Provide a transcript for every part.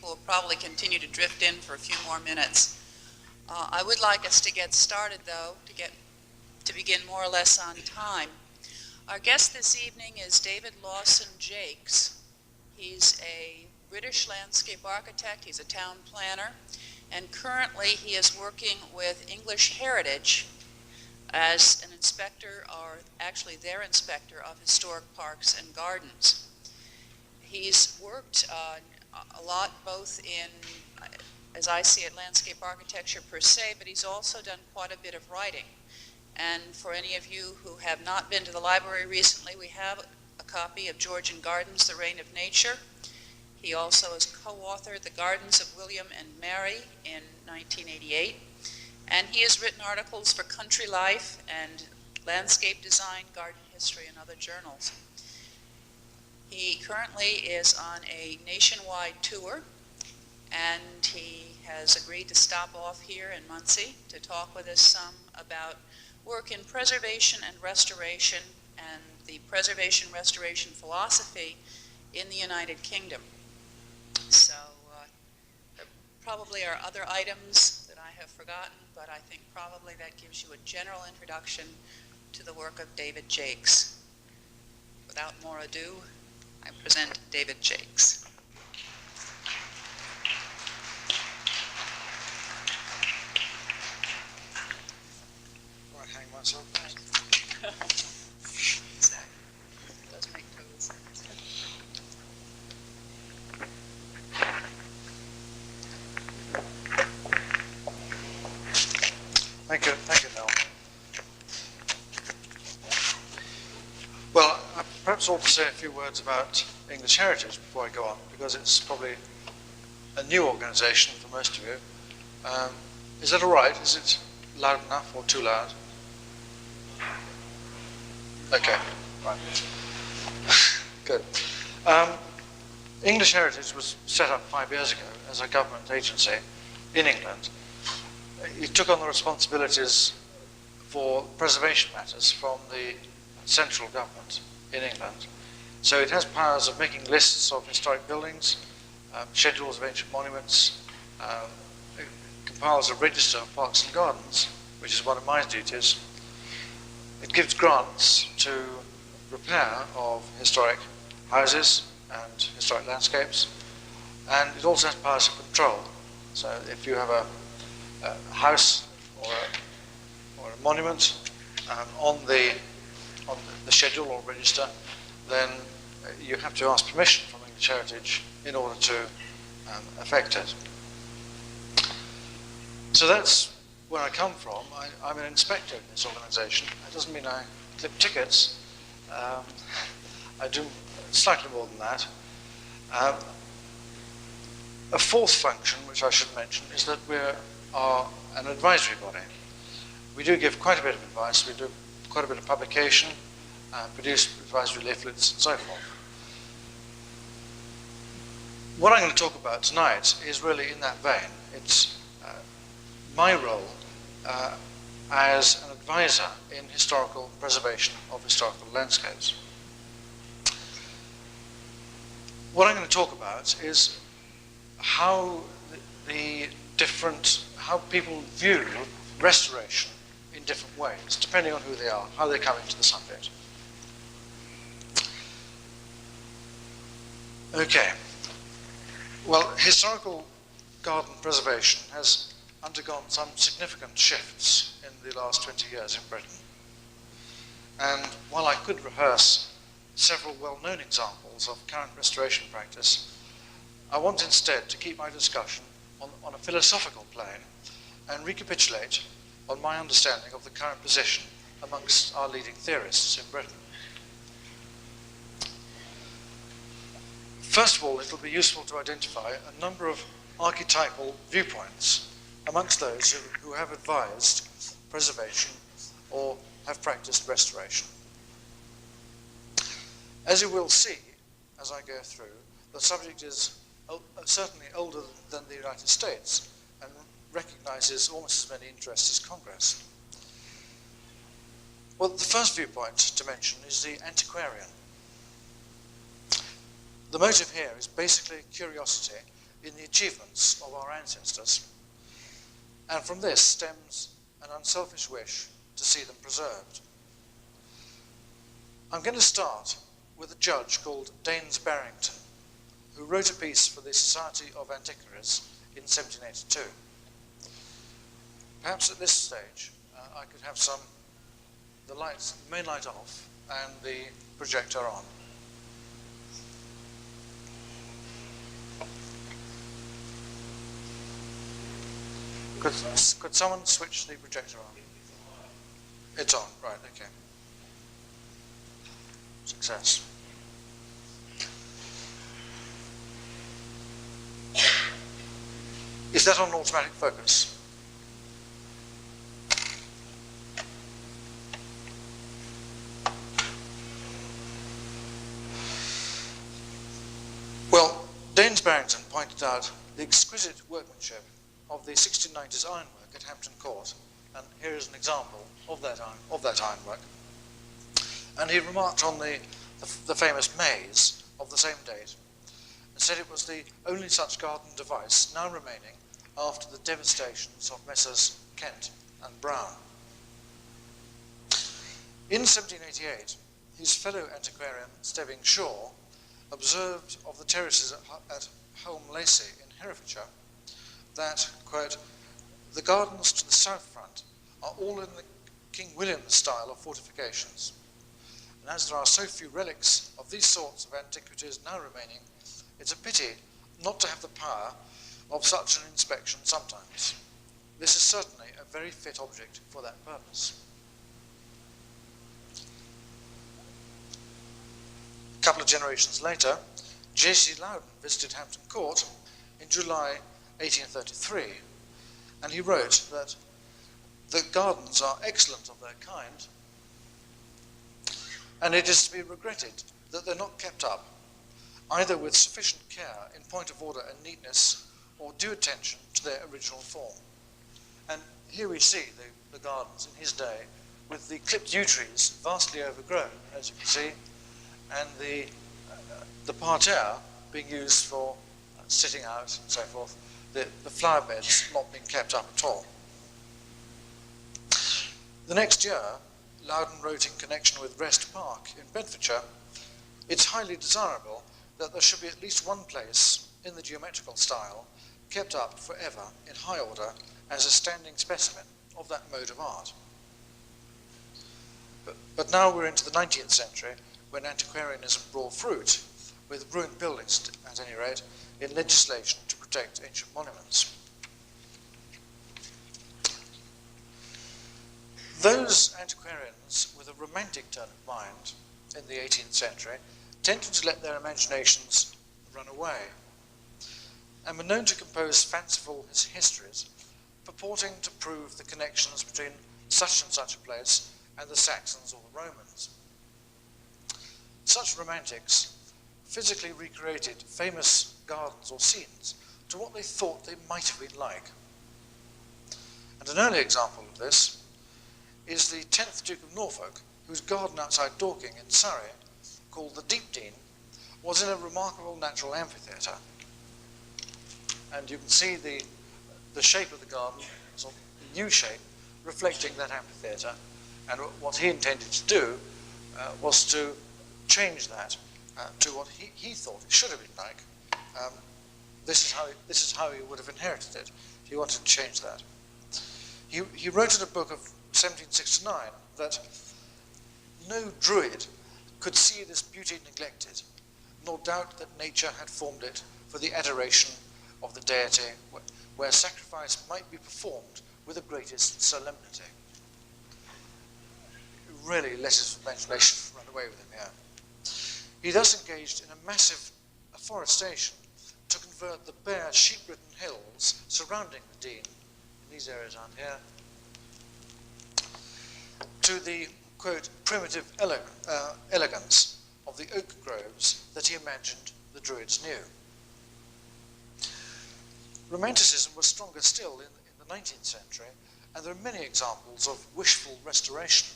people will probably continue to drift in for a few more minutes. I would like us to get started, though, to begin more or less on time. Our guest this evening is David Lawson Jacques. He's a British landscape architect, he's a town planner, and currently he is working with English Heritage as an inspector, or actually their inspector of historic parks and gardens. He's worked a lot both in, as I see it, landscape architecture per se, but he's also done quite a bit of writing. And for any of you who have not been to the library recently, we have a copy of Georgian Gardens, The Reign of Nature. He also has co-authored The Gardens of William and Mary in 1988. And he has written articles for Country Life and Landscape Design, Garden History, and other journals. He currently is on a nationwide tour, and he has agreed to stop off here in Muncie to talk with us some about work in preservation and restoration and the preservation restoration philosophy in the United Kingdom. So there probably are other items that I have forgotten, but I think probably that gives you a general introduction to the work of David Jacques. Without more ado, I present David Jacques. Hang myself. Exactly. It does make total sense. Thank you, Nell. Well, I perhaps ought to say a few words about English Heritage before I go on, because it's probably a new organisation for most of you. Is that all right? Is it loud enough or too loud? Okay, right. Good. English Heritage was set up 5 years ago as a government agency in England. It took on the responsibilities for preservation matters from the central government in England. So it has powers of making lists of historic buildings, schedules of ancient monuments, it compiles a register of parks and gardens, which is one of my duties. It gives grants to repair of historic houses and historic landscapes, and it also has powers of control. So if you have a house or a monument on the schedule or register, then you have to ask permission from English Heritage in order to affect it. So that's where I come from. I'm an inspector in this organisation. That doesn't mean I clip tickets. I do slightly more than that. A fourth function, which I should mention, is that we are an advisory body. We do give quite a bit of advice. We do quite a bit of publication, produce advisory leaflets, and so forth. What I'm going to talk about tonight is really in that vein. It's my role as an advisor in historical preservation of historical landscapes. What I'm going to talk about is how how people view restoration in different ways, depending on who they are, how they come into the subject. Okay. Well, historical garden preservation has undergone some significant shifts in the last 20 years in Britain. And while I could rehearse several well-known examples of current restoration practice, I want instead to keep my discussion on a philosophical plane and recapitulate on my understanding of the current position amongst our leading theorists in Britain. First of all, it will be useful to identify a number of archetypal viewpoints amongst those who have advised preservation or have practiced restoration. As you will see as I go through, the subject is certainly older than the United States and recognizes almost as many interests as Congress. Well, the first viewpoint to mention is the antiquarian. The motive here is basically curiosity in the achievements of our ancestors, and from this stems an unselfish wish to see them preserved. I'm going to start with a judge called Daines Barrington, who wrote a piece for the Society of Antiquaries in 1782. Perhaps at this stage I could have the main light off and the projector on. Could someone switch the projector on? It's on, right, okay. Success. Is that on automatic focus? Well, Daines Barrington pointed out the exquisite workmanship of the 1690s ironwork at Hampton Court, and here is an example of that ironwork. And he remarked on the famous maze of the same date, and said it was the only such garden device now remaining after the devastations of Messrs. Kent and Brown. In 1788, his fellow antiquarian, Stebbing Shaw, observed of the terraces at Holme Lacey in Herefordshire that, quote, the gardens to the south front are all in the King William style of fortifications, and as there are so few relics of these sorts of antiquities now remaining, it's a pity not to have the power of such an inspection sometimes. This is certainly a very fit object for that purpose. A couple of generations later, J.C. Loudon visited Hampton Court in July 1833, and he wrote that the gardens are excellent of their kind, and it is to be regretted that they're not kept up, either with sufficient care in point of order and neatness, or due attention to their original form. And here we see the gardens in his day, with the clipped yew trees vastly overgrown, as you can see, and the parterre being used for sitting out and so forth, the flower beds not being kept up at all. The next year, Loudon wrote in connection with Rest Park in Bedfordshire, it's highly desirable that there should be at least one place in the geometrical style kept up forever in high order as a standing specimen of that mode of art. But now we're into the 19th century, when antiquarianism bore fruit, with ruined buildings, at any rate, in legislation to protect ancient monuments. Those antiquarians with a romantic turn of mind in the 18th century tended to let their imaginations run away, and were known to compose fanciful histories purporting to prove the connections between such and such a place and the Saxons or the Romans. Such romantics physically recreated famous gardens or scenes to what they thought they might have been like. And an early example of this is the 10th Duke of Norfolk, whose garden outside Dorking in Surrey, called the Deepdean, was in a remarkable natural amphitheatre. And you can see the shape of the garden, sort of U shape, reflecting that amphitheatre. And what he intended to do was to change that to what he thought it should have been like. This is how he would have inherited it. He wanted to change that. He wrote in a book of 1769 that no druid could see this beauty neglected, nor doubt that nature had formed it for the adoration of the deity, where sacrifice might be performed with the greatest solemnity. He really let his imagination run away with him here. He thus engaged in a massive afforestation to convert the bare sheep-ridden hills surrounding the Dean, in these areas down here, to the, quote, primitive elegance of the oak groves that he imagined the Druids knew. Romanticism was stronger still in the 19th century, and there are many examples of wishful restoration.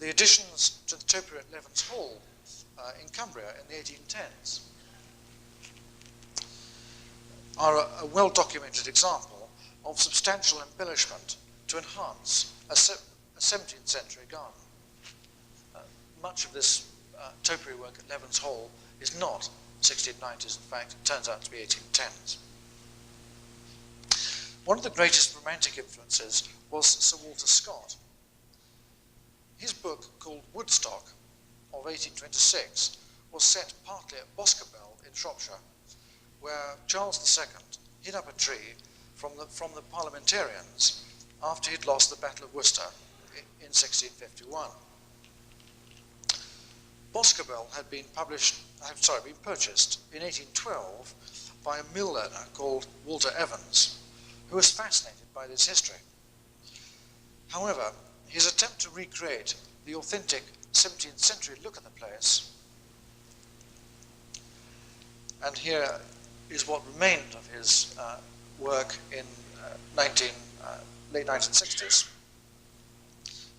The additions to the topiary at Levens Hall in Cumbria in the 1810s. are a well-documented example of substantial embellishment to enhance a 17th century garden. Much of this topiary work at Leven's Hall is not 1690s, in fact, it turns out to be 1810s. One of the greatest romantic influences was Sir Walter Scott. His book, called Woodstock, of 1826, was set partly at Boscobel in Shropshire, where Charles II hid up a tree from the parliamentarians after he'd lost the Battle of Worcester in 1651. Boscobel had been purchased in 1812 by a mill owner called Walter Evans, who was fascinated by this history. However, his attempt to recreate the authentic 17th century look of the place, and here is what remained of his work in late 1960s.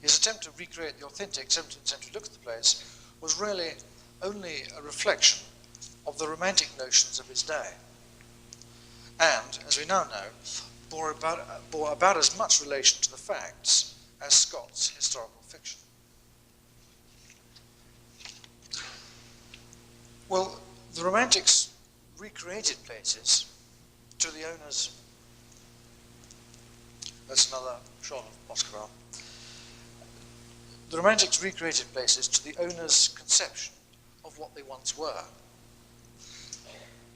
His attempt to recreate the authentic 17th century look of the place was really only a reflection of the romantic notions of his day, and, as we now know, bore about as much relation to the facts as Scott's historical fiction. Well, the Romantics recreated places to the owners. That's another shot of Boscobel. The Romantics recreated places to the owner's conception of what they once were.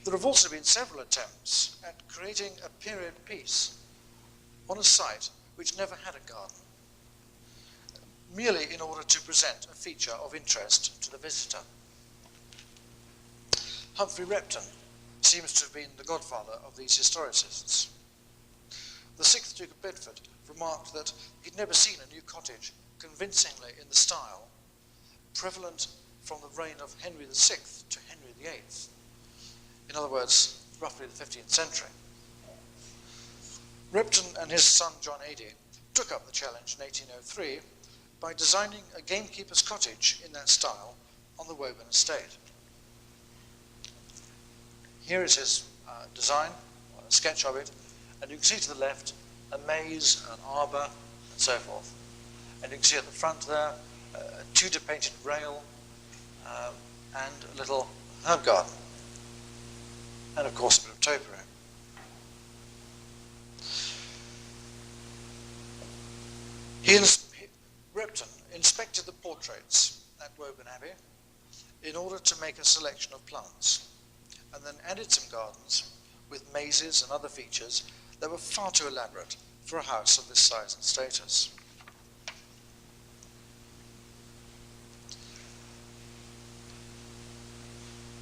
There have also been several attempts at creating a period piece on a site which never had a garden, merely in order to present a feature of interest to the visitor. Humphrey Repton seems to have been the godfather of these historicists. The 6th Duke of Bedford remarked that he'd never seen a new cottage convincingly in the style prevalent from the reign of Henry VI to Henry VIII. In other words, roughly the 15th century. Repton and his son John Adey took up the challenge in 1803 by designing a gamekeeper's cottage in that style on the Woburn estate. Here is his design, or a sketch of it, and you can see to the left a maze, an arbour, and so forth. And you can see at the front there a Tudor painted rail and a little herb garden, and of course a bit of topiary. Repton inspected the portraits at Woburn Abbey in order to make a selection of plants, and then added some gardens with mazes and other features that were far too elaborate for a house of this size and status.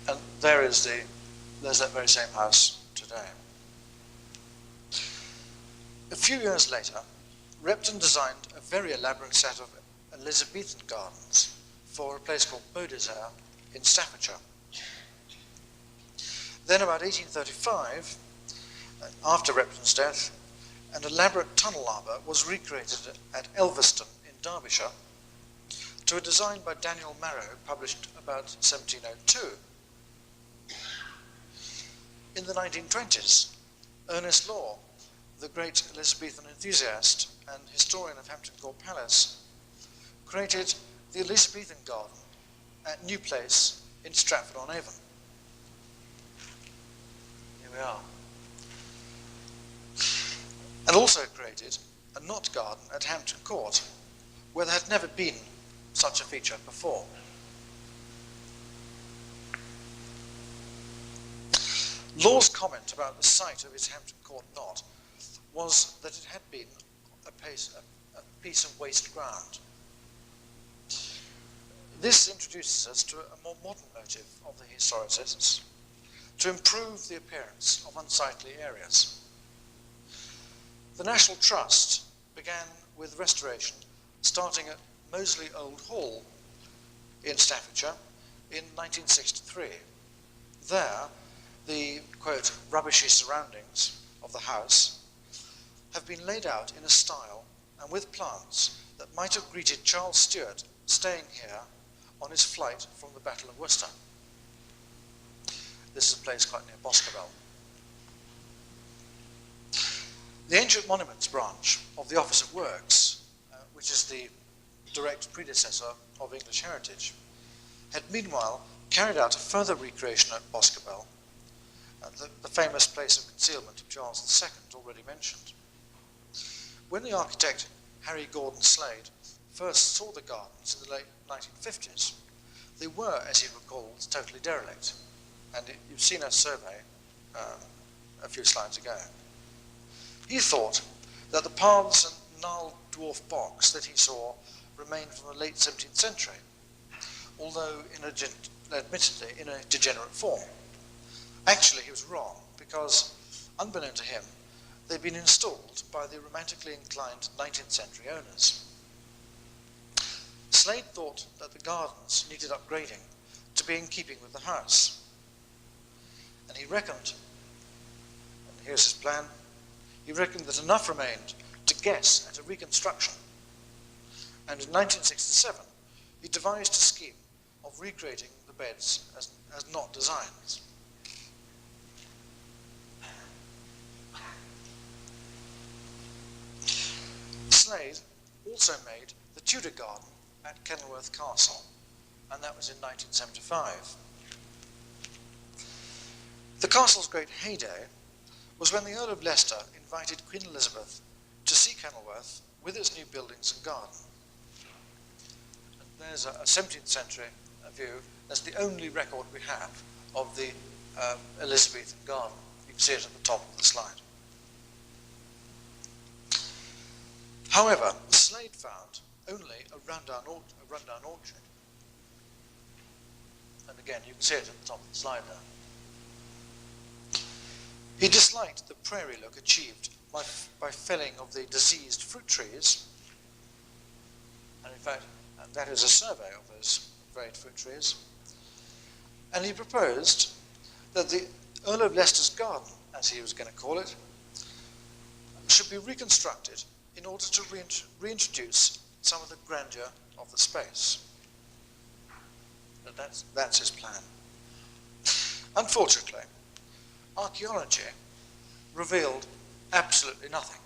And there's that very same house today. A few years later, Repton designed a very elaborate set of Elizabethan gardens for a place called Balthazar in Staffordshire. Then about 1835, after Repton's death, an elaborate tunnel arbour was recreated at Elverston in Derbyshire to a design by Daniel Marrow, published about 1702. In the 1920s, Ernest Law, the great Elizabethan enthusiast and historian of Hampton Court Palace, created the Elizabethan garden at New Place in Stratford-on-Avon. Here we are. And also created a knot garden at Hampton Court, where there had never been such a feature before. Law's comment about the site of his Hampton Court knot was that it had been a piece of waste ground. This introduces us to a more modern motive of the historicists, to improve the appearance of unsightly areas. The National Trust began with restoration, starting at Moseley Old Hall in Staffordshire in 1963. There, the, quote, rubbishy surroundings of the house have been laid out in a style and with plants that might have greeted Charles Stuart staying here on his flight from the Battle of Worcester. This is a place quite near Boscobel. The Ancient Monuments branch of the Office of Works, which is the direct predecessor of English Heritage, had meanwhile carried out a further recreation at Boscobel, the famous place of concealment of Charles II, already mentioned. When the architect Harry Gordon Slade first saw the gardens in the late 1950s, they were, as he recalls, totally derelict. And you've seen a survey a few slides ago. He thought that the paths and gnarled dwarf box that he saw remained from the late 17th century, although admittedly in a degenerate form. Actually, he was wrong, because unbeknown to him, they'd been installed by the romantically inclined 19th century owners. Slade thought that the gardens needed upgrading to be in keeping with the house. And he reckoned, and here's his plan, he reckoned that enough remained to guess at a reconstruction. And in 1967, he devised a scheme of recreating the beds as not designs. Slade also made the Tudor garden at Kenilworth Castle, and that was in 1975. The castle's great heyday was when the Earl of Leicester invited Queen Elizabeth to see Kenilworth with its new buildings and garden. And there's a 17th century view. That's the only record we have of the Elizabethan garden. You can see it at the top of the slide. However, Slade found only a rundown orchard. And again, you can see it at the top of the slide there. He disliked the prairie look achieved by felling of the diseased fruit trees. And in fact, that is a survey of those varied fruit trees. And he proposed that the Earl of Leicester's garden, as he was going to call it, should be reconstructed in order to reintroduce some of the grandeur of the space. That's his plan. Unfortunately, archaeology revealed absolutely nothing.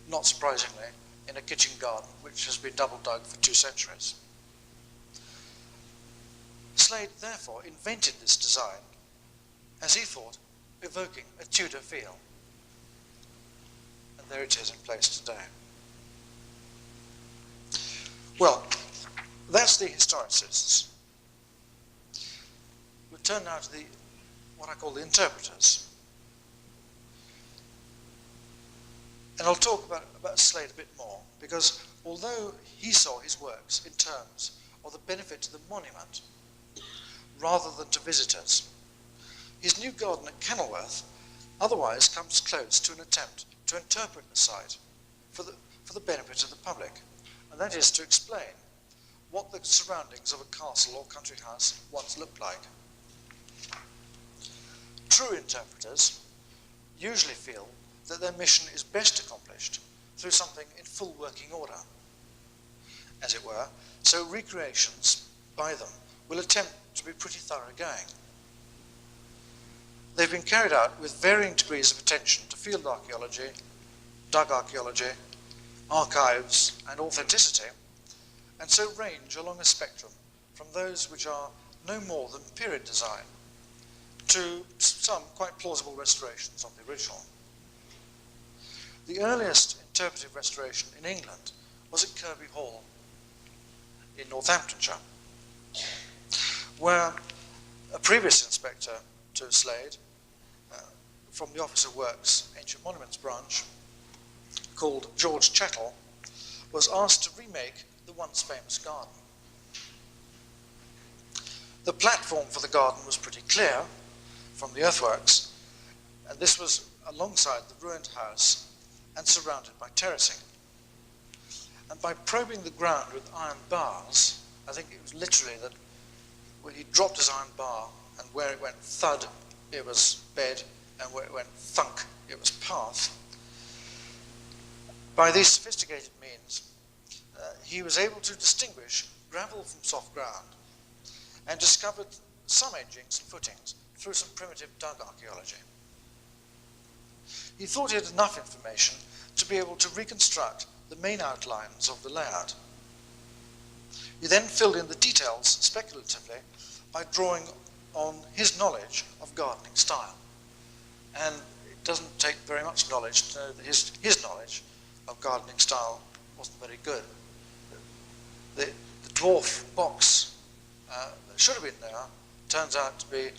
Not surprisingly, in a kitchen garden which has been double dug for 2 centuries. Slade therefore invented this design, as he thought, evoking a Tudor feel. And there it is in place today. Well, that's the historicists. We'll turn now to what I call the interpreters. And I'll talk about Slade a bit more, because although he saw his works in terms of the benefit to the monument, rather than to visitors, his new garden at Kenilworth otherwise comes close to an attempt to interpret the site for the benefit of the public, and that is to explain what the surroundings of a castle or country house once looked like. True interpreters usually feel that their mission is best accomplished through something in full working order, as it were, so recreations by them will attempt to be pretty thoroughgoing. They've been carried out with varying degrees of attention to field archaeology, dug archaeology, archives, and authenticity, and so range along a spectrum from those which are no more than period design to some quite plausible restorations of the original. The earliest interpretive restoration in England was at Kirby Hall in Northamptonshire, where a previous inspector to Slade from the Office of Works, Ancient Monuments branch, called George Chettle, was asked to remake the once famous garden. The platform for the garden was pretty clear from the earthworks, and this was alongside the ruined house and surrounded by terracing. And by probing the ground with iron bars, I think it was literally that when he dropped his iron bar, and where it went thud, it was bed, and where it went thunk, it was path. By these sophisticated means, he was able to distinguish gravel from soft ground and discovered some edgings and footings through some primitive dug archaeology. He thought he had enough information to be able to reconstruct the main outlines of the layout. He then filled in the details speculatively by drawing on his knowledge of gardening style. And it doesn't take very much knowledge to know that his knowledge of gardening style wasn't very good. The dwarf box that should have been there turns out to be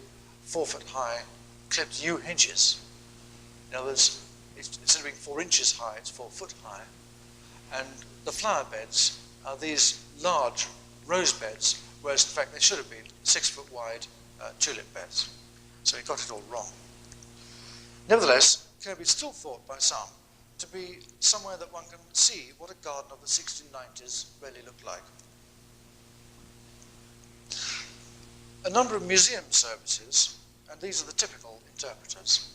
4 foot high clipped yew hinges. In other words, instead of being 4 inches high, it's 4 foot high. And the flower beds are these large rose beds, whereas in fact they should have been 6 foot wide tulip beds. So he got it all wrong. Nevertheless, Kirby is still thought by some to be somewhere that one can see what a garden of the 1690s really looked like. A number of museum services, and these are the typical interpreters,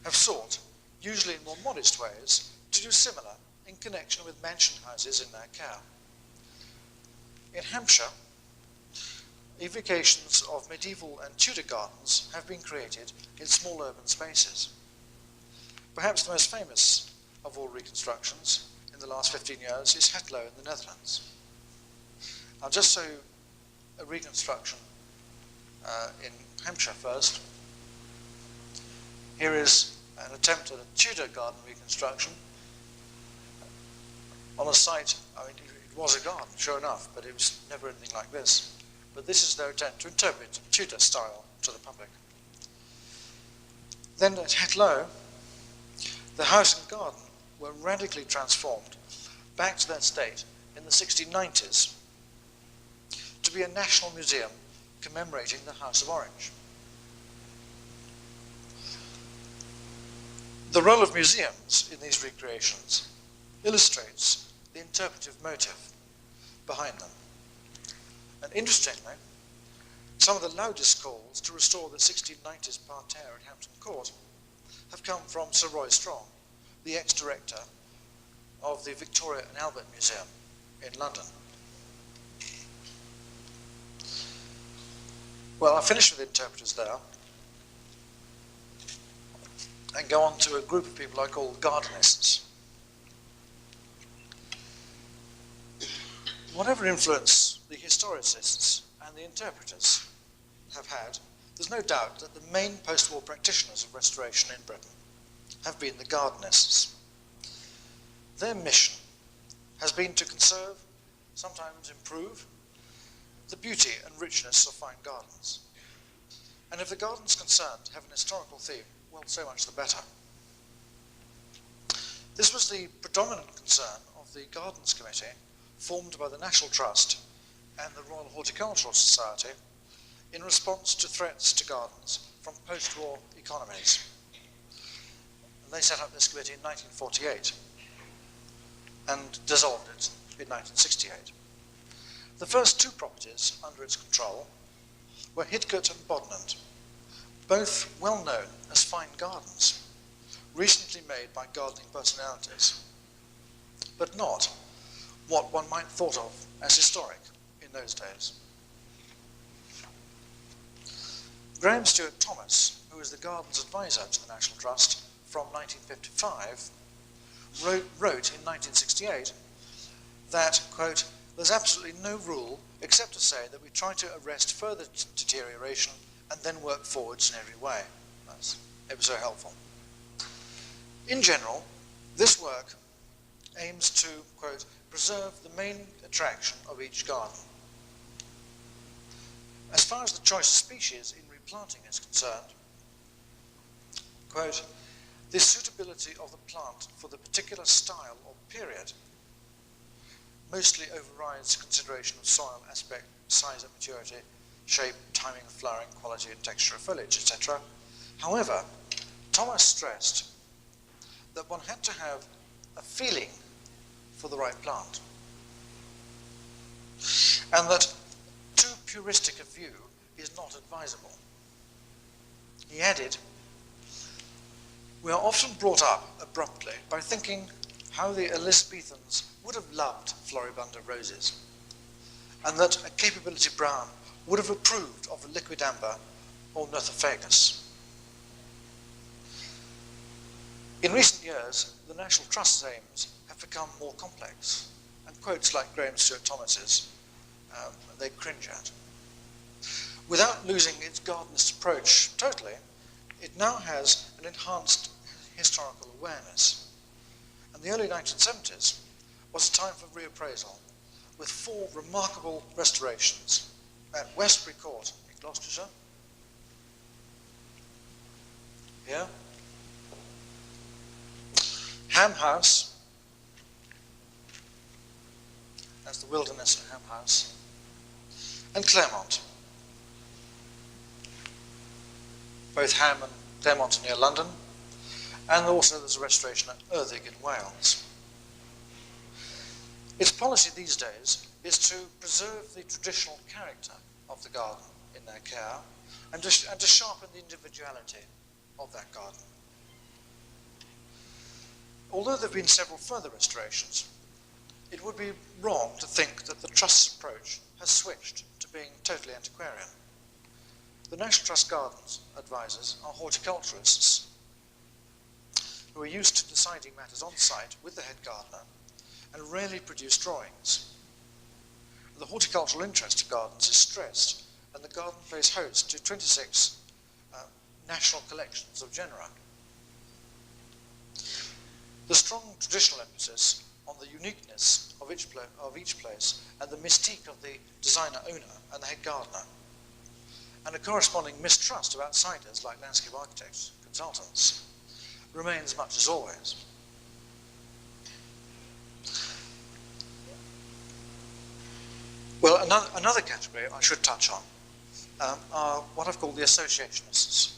have sought, usually in more modest ways, to do similar in connection with mansion houses in their care. In Hampshire, evocations of medieval and Tudor gardens have been created in small urban spaces. Perhaps the most famous of all reconstructions in the last 15 years is Hetlo in the Netherlands. I'll just show you a reconstruction in Hampshire first. Here is an attempt at a Tudor garden reconstruction on a site, I mean, it was a garden, sure enough, but it was never anything like this. But this is their attempt to interpret Tudor style to the public. Then at Hetlo, the house and garden were radically transformed back to their state in the 1690s to be a national museum commemorating the House of Orange. The role of museums in these recreations illustrates the interpretive motive behind them. And interestingly, some of the loudest calls to restore the 1690s parterre at Hampton Court have come from Sir Roy Strong, the ex-director of the Victoria and Albert Museum in London. Well, I'll finish with interpreters there and go on to a group of people I call gardenists. Whatever influence the historicists and the interpreters have had, there's no doubt that the main post-war practitioners of restoration in Britain have been the gardenists. Their mission has been to conserve, sometimes improve, the beauty and richness of fine gardens. And if the gardens concerned have an historical theme, well, so much the better. This was the predominant concern of the Gardens Committee, formed by the National Trust and the Royal Horticultural Society in response to threats to gardens from post-war economies. And they set up this committee in 1948 and dissolved it in 1968. The first 2 properties under its control were Hidcote and Bodnant, both well known as fine gardens, recently made by gardening personalities, but not what one might have thought of as historic in those days. Graham Stuart Thomas, who was the Gardens Advisor to the National Trust from 1955, wrote in 1968 that, quote, "There's absolutely no rule except to say that we try to arrest further deterioration and then work forwards in every way." That's ever so helpful. In general, this work aims to, quote, "preserve the main attraction of each garden." As far as the choice of species in replanting is concerned, quote, "the suitability of the plant for the particular style or period mostly overrides consideration of soil aspect, size and maturity, shape, timing of flowering, quality and texture of foliage, etc. However, Thomas stressed that one had to have a feeling for the right plant, and that too puristic a view is not advisable. He added, "We are often brought up abruptly by thinking how the Elizabethans would have loved floribunda roses, and that a capability brown would have approved of a liquid amber or nothofagus." In recent years, the National Trust's aims have become more complex, and quotes like Graham Stuart Thomas's, they cringe at. Without losing its gardenist approach totally, it now has an enhanced historical awareness. And the early 1970s was a time for reappraisal, with 4 remarkable restorations at Westbury Court in Gloucestershire, here, Ham House, that's the Wilderness at Ham House, and Claremont. Both Ham and Claremont are near London, and also there's a restoration at Erddig in Wales. Its policy these days is to preserve the traditional character of the garden in their care and to sharpen the individuality of that garden. Although there have been several further restorations, it would be wrong to think that the Trust's approach has switched to being totally antiquarian. The National Trust Gardens advisors are horticulturists who are used to deciding matters on site with the head gardener and rarely produce drawings. The horticultural interest of gardens is stressed, and the garden plays host to 26 national collections of genera. The strong traditional emphasis on the uniqueness of each place and the mystique of the designer owner and the head gardener, and a corresponding mistrust of outsiders like landscape architects, consultants, remains much as always. Well, another category I should touch on are what I've called the associationists.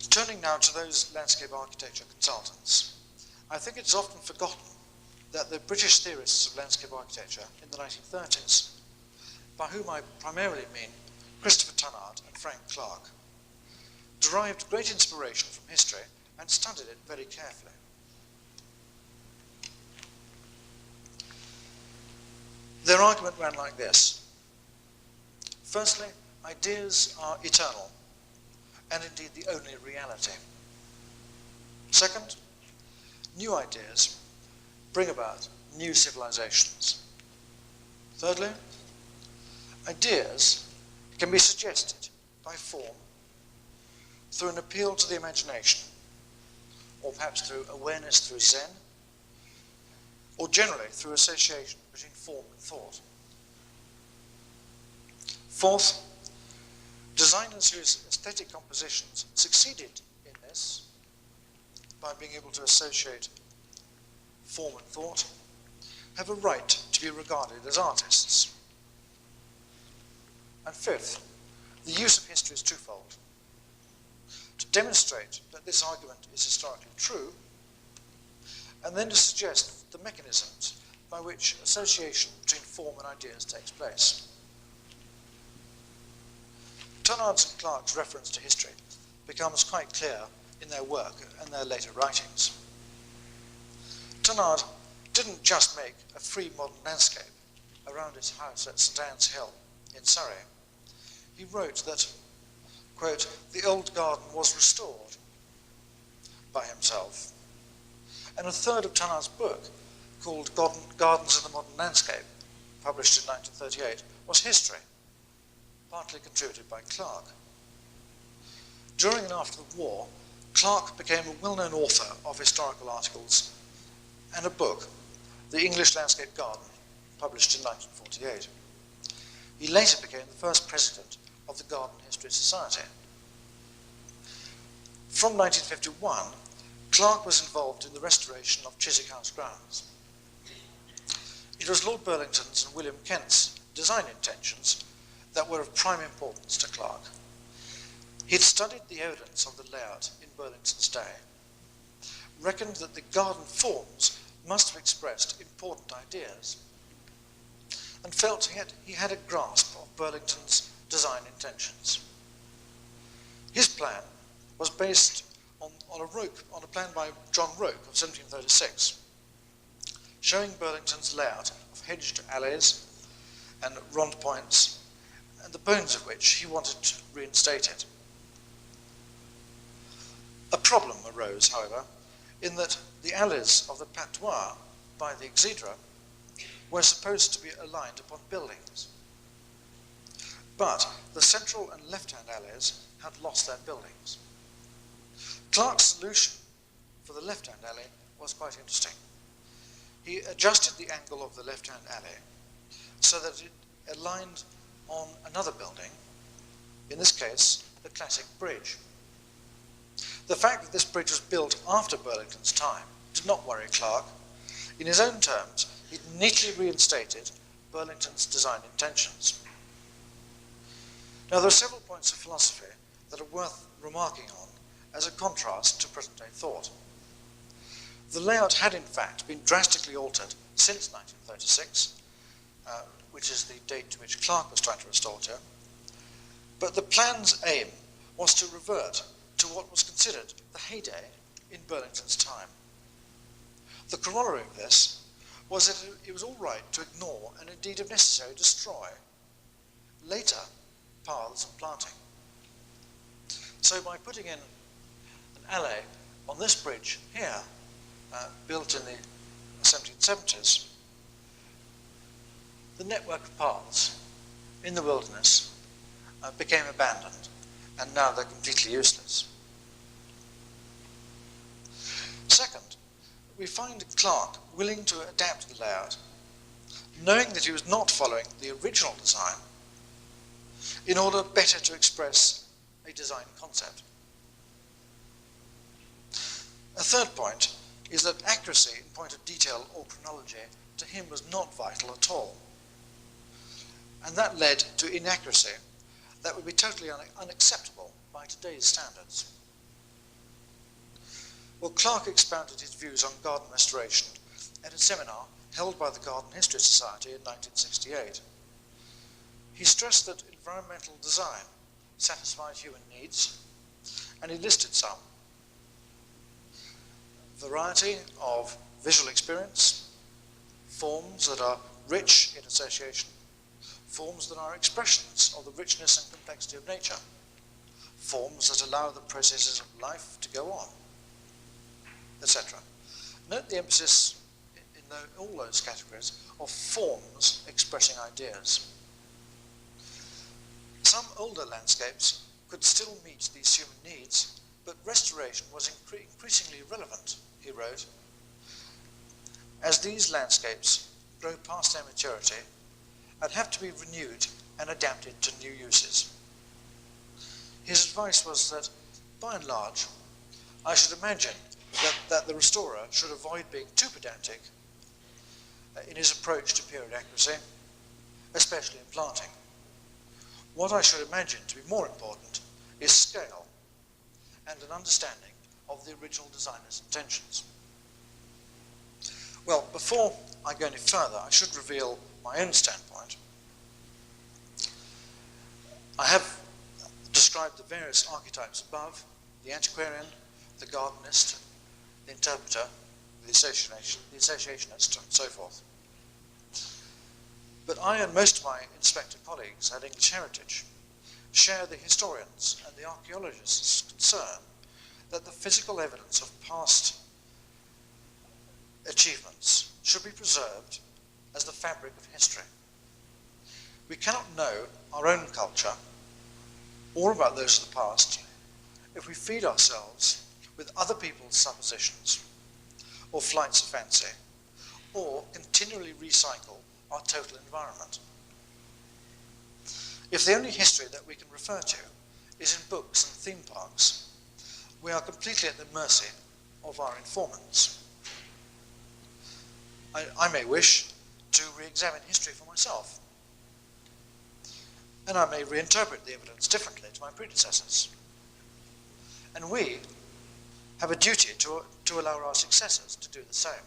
Turning now to those landscape architecture consultants, I think it's often forgotten that the British theorists of landscape architecture in the 1930s, by whom I primarily mean Christopher Tunnard and Frank Clark, derived great inspiration from history and studied it very carefully. Their argument ran like this. Firstly, ideas are eternal, and indeed the only reality. Second, new ideas bring about new civilizations. Thirdly, ideas can be suggested by form through an appeal to the imagination, or perhaps through awareness through Zen, or generally through association between form and thought. Fourth, designers whose aesthetic compositions succeeded in this by being able to associate form and thought have a right to be regarded as artists. And fifth, the use of history is twofold. To demonstrate that this argument is historically true, and then to suggest the mechanisms by which association between form and ideas takes place. Tunnard's and Clark's reference to history becomes quite clear in their work and their later writings. Tunnard didn't just make a free modern landscape around his house at St Anne's Hill in Surrey. He wrote that, quote, the old garden was restored by himself. And a third of Tunnard's book, called Gardens in the Modern Landscape, published in 1938, was history, partly contributed by Clark. During and after the war, Clark became a well-known author of historical articles and a book, The English Landscape Garden, published in 1948. He later became the first president of the Garden History Society. From 1951, Clark was involved in the restoration of Chiswick House grounds. It was Lord Burlington's and William Kent's design intentions that were of prime importance to Clark. He had studied the evidence of the layout in Burlington's day, reckoned that the garden forms must have expressed important ideas, and felt he had a grasp of Burlington's design intentions. His plan was based on a plan by John Roke of 1736, showing Burlington's layout of hedged alleys and rond points, and the bones of which he wanted reinstated. A problem arose, however, in that the alleys of the patois by the exedra were supposed to be aligned upon buildings. But the central and left-hand alleys had lost their buildings. Clarke's solution for the left-hand alley was quite interesting. He adjusted the angle of the left-hand alley so that it aligned on another building, in this case, the classic bridge. The fact that this bridge was built after Burlington's time did not worry Clarke. In his own terms, he neatly reinstated Burlington's design intentions. Now, there are several points of philosophy that are worth remarking on as a contrast to present-day thought. The layout had, in fact, been drastically altered since 1936, which is the date to which Clarke was trying to restore to, but the plan's aim was to revert to what was considered the heyday in Burlington's time. The corollary of this was that it was all right to ignore and indeed, if necessary, destroy later paths and planting. So by putting in an alley on this bridge here, built in the 1770s, the network of paths in the wilderness became abandoned, and now they're completely useless. Second, we find Clarke willing to adapt the layout, knowing that he was not following the original design, in order better to express a design concept. A third point is that accuracy in point of detail or chronology to him was not vital at all. And that led to inaccuracy that would be totally unacceptable by today's standards. Well, Clarke expounded his views on garden restoration at a seminar held by the Garden History Society in 1968. He stressed that environmental design satisfied human needs, and he listed some. Variety of visual experience, forms that are rich in association, forms that are expressions of the richness and complexity of nature, forms that allow the processes of life to go on, etc. Note the emphasis in all those categories of forms expressing ideas. Some older landscapes could still meet these human needs, but restoration was increasingly relevant, he wrote. As these landscapes grow past their maturity and have to be renewed and adapted to new uses. His advice was that, by and large, I should imagine that the restorer should avoid being too pedantic in his approach to period accuracy, especially in planting. What I should imagine to be more important is scale and an understanding of the original designer's intentions. Well, before I go any further, I should reveal my own standpoint. I have described the various archetypes above: the antiquarian, the gardenist, the interpreter, the associationist, and so forth. But I and most of my inspector colleagues at English Heritage share the historians and the archaeologists' concern that the physical evidence of past achievements should be preserved as the fabric of history. We cannot know our own culture or about those of the past if we feed ourselves with other people's suppositions or flights of fancy, or continually recycle our total environment. If the only history that we can refer to is in books and theme parks, we are completely at the mercy of our informants. I may wish to re-examine history for myself, and I may reinterpret the evidence differently to my predecessors. And we have a duty to allow our successors to do the same.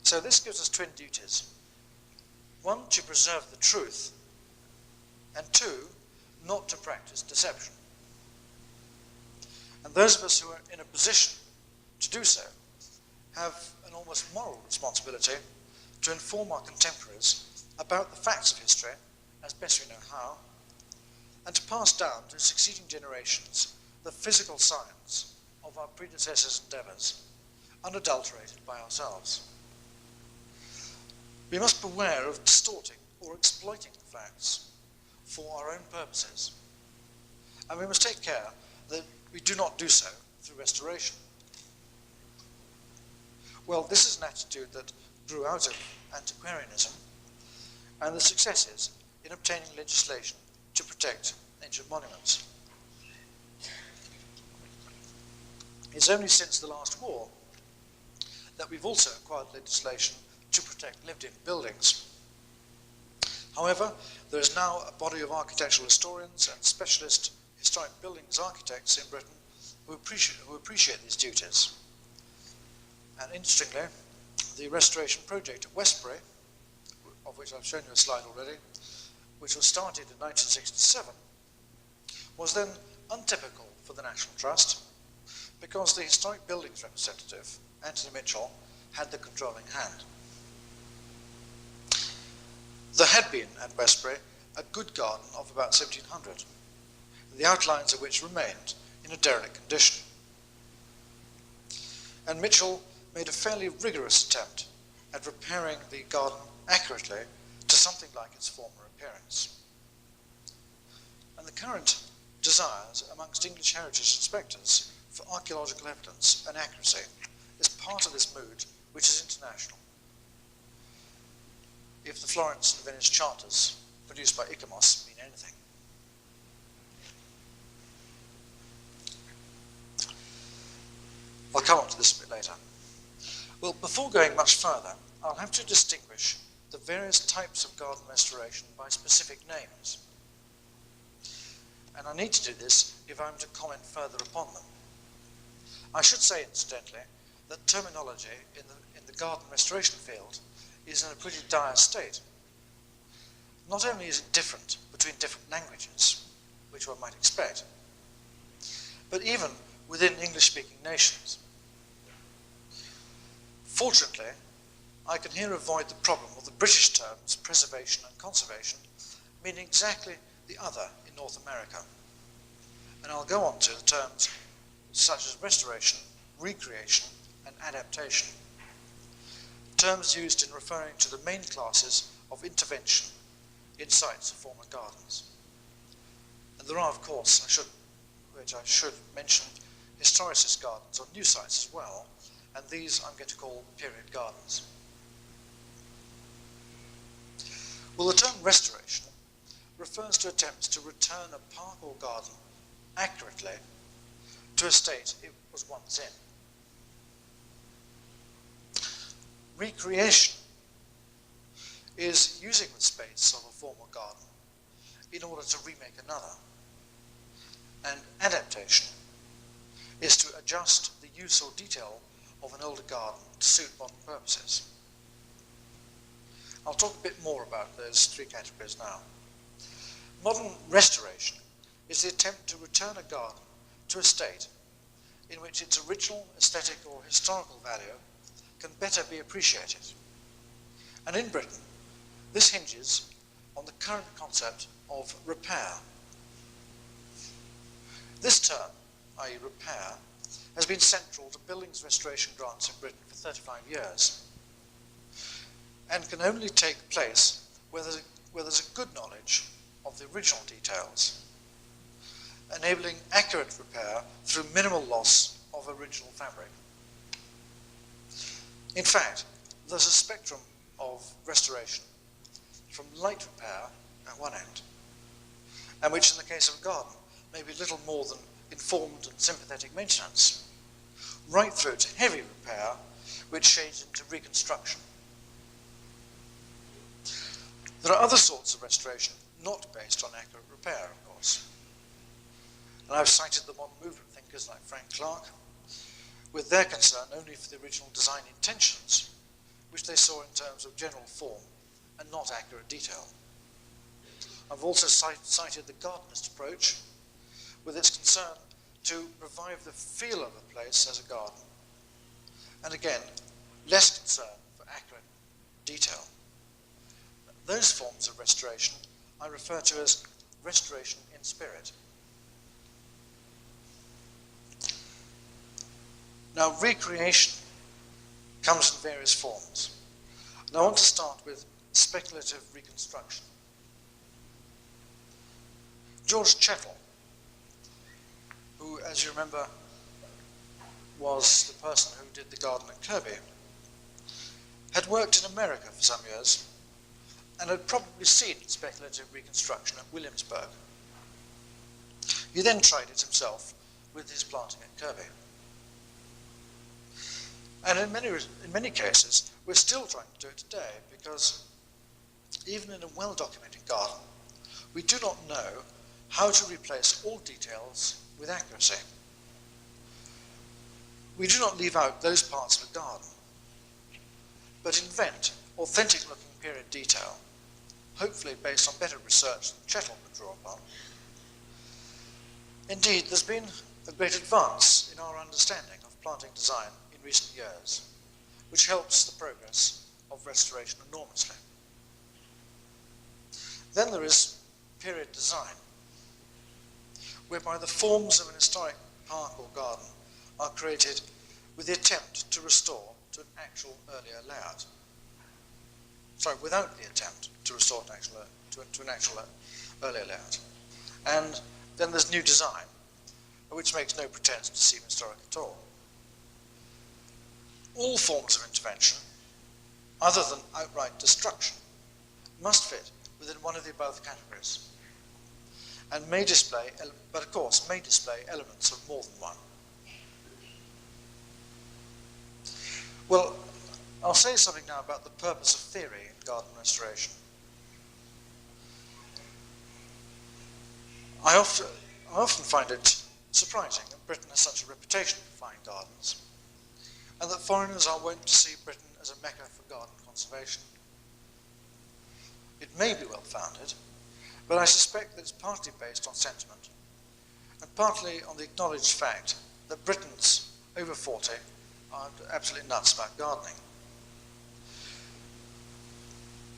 So this gives us twin duties. One, to preserve the truth, and two, not to practice deception. And those of us who are in a position to do so have an almost moral responsibility to inform our contemporaries about the facts of history, as best we know how, and to pass down to succeeding generations the physical science of our predecessors' endeavours, unadulterated by ourselves. We must beware of distorting or exploiting the facts for our own purposes, and we must take care that we do not do so through restoration. Well, this is an attitude that grew out of antiquarianism and the successes in obtaining legislation to protect ancient monuments. It's only since the last war that we've also acquired legislation to protect lived-in buildings. However, there is now a body of architectural historians and specialist historic buildings architects in Britain who appreciate these duties. And interestingly, the restoration project at Westbury, of which I've shown you a slide already, which was started in 1967, was then untypical for the National Trust because the historic buildings representative, Anthony Mitchell, had the controlling hand. There had been at Westbury a good garden of about 1700, the outlines of which remained in a derelict condition. And Mitchell made a fairly rigorous attempt at repairing the garden accurately to something like its former appearance. And the current desires amongst English heritage inspectors for archaeological evidence and accuracy is part of this mood, which is international. If the Florence and Venice charters produced by Icamos mean anything. I'll come on to this a bit later. Well, before going much further, I'll have to distinguish the various types of garden restoration by specific names. And I need to do this if I'm to comment further upon them. I should say, incidentally, that terminology in the garden restoration field is in a pretty dire state. Not only is it different between different languages, which one might expect, but even within English-speaking nations. Fortunately, I can here avoid the problem of the British terms preservation and conservation meaning exactly the other in North America. And I'll go on to the terms such as restoration, recreation, and adaptation. Terms used in referring to the main classes of intervention in sites of former gardens. And there are, of course, which I should mention, historicist gardens on new sites as well, and these I'm going to call period gardens. Well, the term restoration refers to attempts to return a park or garden accurately to a state it was once in. Recreation is using the space of a former garden in order to remake another. And adaptation is to adjust the use or detail of an older garden to suit modern purposes. I'll talk a bit more about those three categories now. Modern restoration is the attempt to return a garden to a state in which its original aesthetic or historical value can better be appreciated. And in Britain, this hinges on the current concept of repair. This term, i.e. repair, has been central to buildings restoration grants in Britain for 35 years and can only take place where there's a good knowledge of the original details, enabling accurate repair through minimal loss of original fabric. In fact, there's a spectrum of restoration from light repair at one end, and which in the case of a garden may be little more than informed and sympathetic maintenance, right through to heavy repair, which shades into reconstruction. There are other sorts of restoration not based on accurate repair, of course. And I've cited the modern movement thinkers like Frank Clark, with their concern only for the original design intentions, which they saw in terms of general form and not accurate detail. I've also cited the gardenist approach, with its concern to revive the feel of a place as a garden, and again, less concern for accurate detail. Those forms of restoration I refer to as restoration in spirit. Now, recreation comes in various forms. And I want to start with speculative reconstruction. George Chettle, who, as you remember, was the person who did the garden at Kirby, had worked in America for some years and had probably seen speculative reconstruction at Williamsburg. He then tried it himself with his planting at Kirby. And in many cases, we're still trying to do it today, because even in a well-documented garden, we do not know how to replace all details with accuracy. We do not leave out those parts of a garden, but invent authentic-looking period detail, hopefully based on better research than Chettle could draw upon. Indeed, there's been a great advance in our understanding of planting design in recent years, which helps the progress of restoration enormously. Then there is period design, whereby the forms of an historic park or garden are created with the attempt to restore to an actual earlier layout. Sorry, without the attempt to restore to an actual earlier layout. And then there's new design, which makes no pretense to seem historic at all. All forms of intervention, other than outright destruction, must fit within one of the above categories, and may display, but of course, may display elements of more than one. Well, I'll say something now about the purpose of theory in garden restoration. I often find it surprising that Britain has such a reputation for fine gardens, and that foreigners are wont to see Britain as a mecca for garden conservation. It may be well founded, but I suspect that it's partly based on sentiment, and partly on the acknowledged fact that Britons over 40 are absolutely nuts about gardening.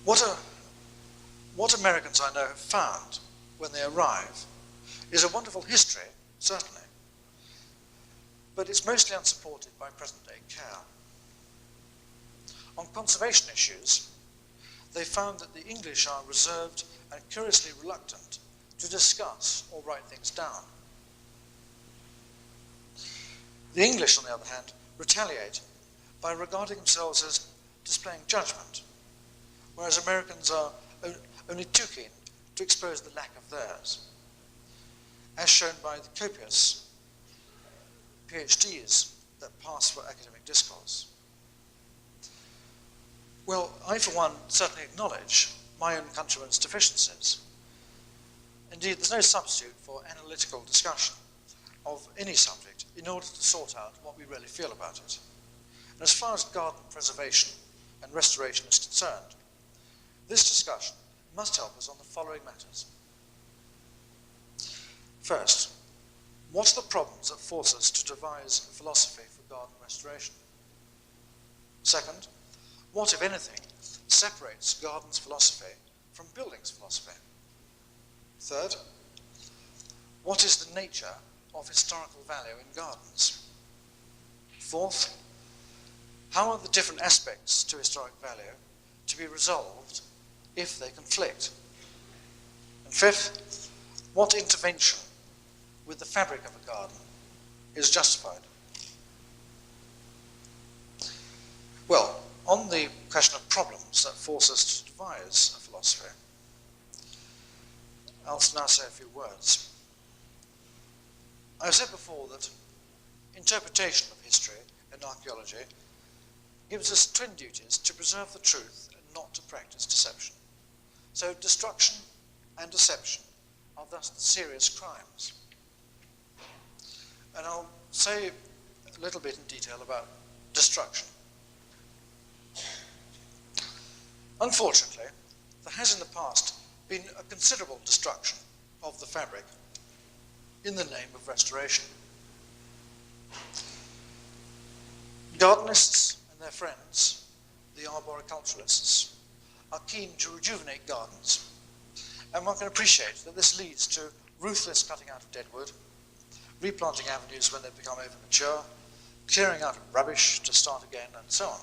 What Americans I know have found when they arrive is a wonderful history, certainly, but it's mostly unsupported by present-day care. On conservation issues, they found that the English are reserved and curiously reluctant to discuss or write things down. The English, on the other hand, retaliate by regarding themselves as displaying judgment, whereas Americans are only too keen to expose the lack of theirs, as shown by the copious PhDs that pass for academic discourse. Well, I, for one, certainly acknowledge my own countrymen's deficiencies. Indeed, there's no substitute for analytical discussion of any subject in order to sort out what we really feel about it. And as far as garden preservation and restoration is concerned, this discussion must help us on the following matters. First, what are the problems that force us to devise a philosophy for garden restoration? Second, what, if anything, separates gardens philosophy from buildings philosophy? Third, what is the nature of historical value in gardens? Fourth, how are the different aspects to historic value to be resolved if they conflict? And fifth, what intervention with the fabric of a garden is justified? Well, on the question of problems that force us to devise a philosophy, I'll now say a few words. I've said before that interpretation of history and archaeology gives us twin duties: to preserve the truth and not to practice deception. So destruction and deception are thus the serious crimes. And I'll say a little bit in detail about destruction. Unfortunately, there has in the past been a considerable destruction of the fabric in the name of restoration. Gardenists and their friends, the arboriculturalists, are keen to rejuvenate gardens, and one can appreciate that this leads to ruthless cutting out of dead wood, replanting avenues when they become over mature, clearing out of rubbish to start again, and so on.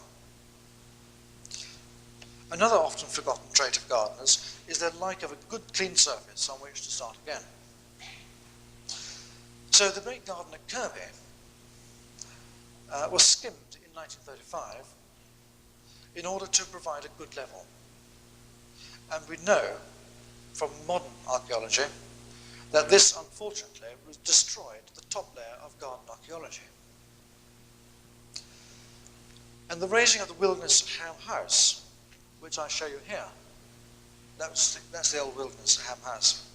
Another often forgotten trait of gardeners is their like of a good clean surface on which to start again. So the great garden at Kirby was skimmed in 1935 in order to provide a good level. And we know from modern archaeology that this, unfortunately, was destroyed the top layer of garden archaeology. And the raising of the wilderness at Ham House, which I show you here, that's the old wilderness at Ham House,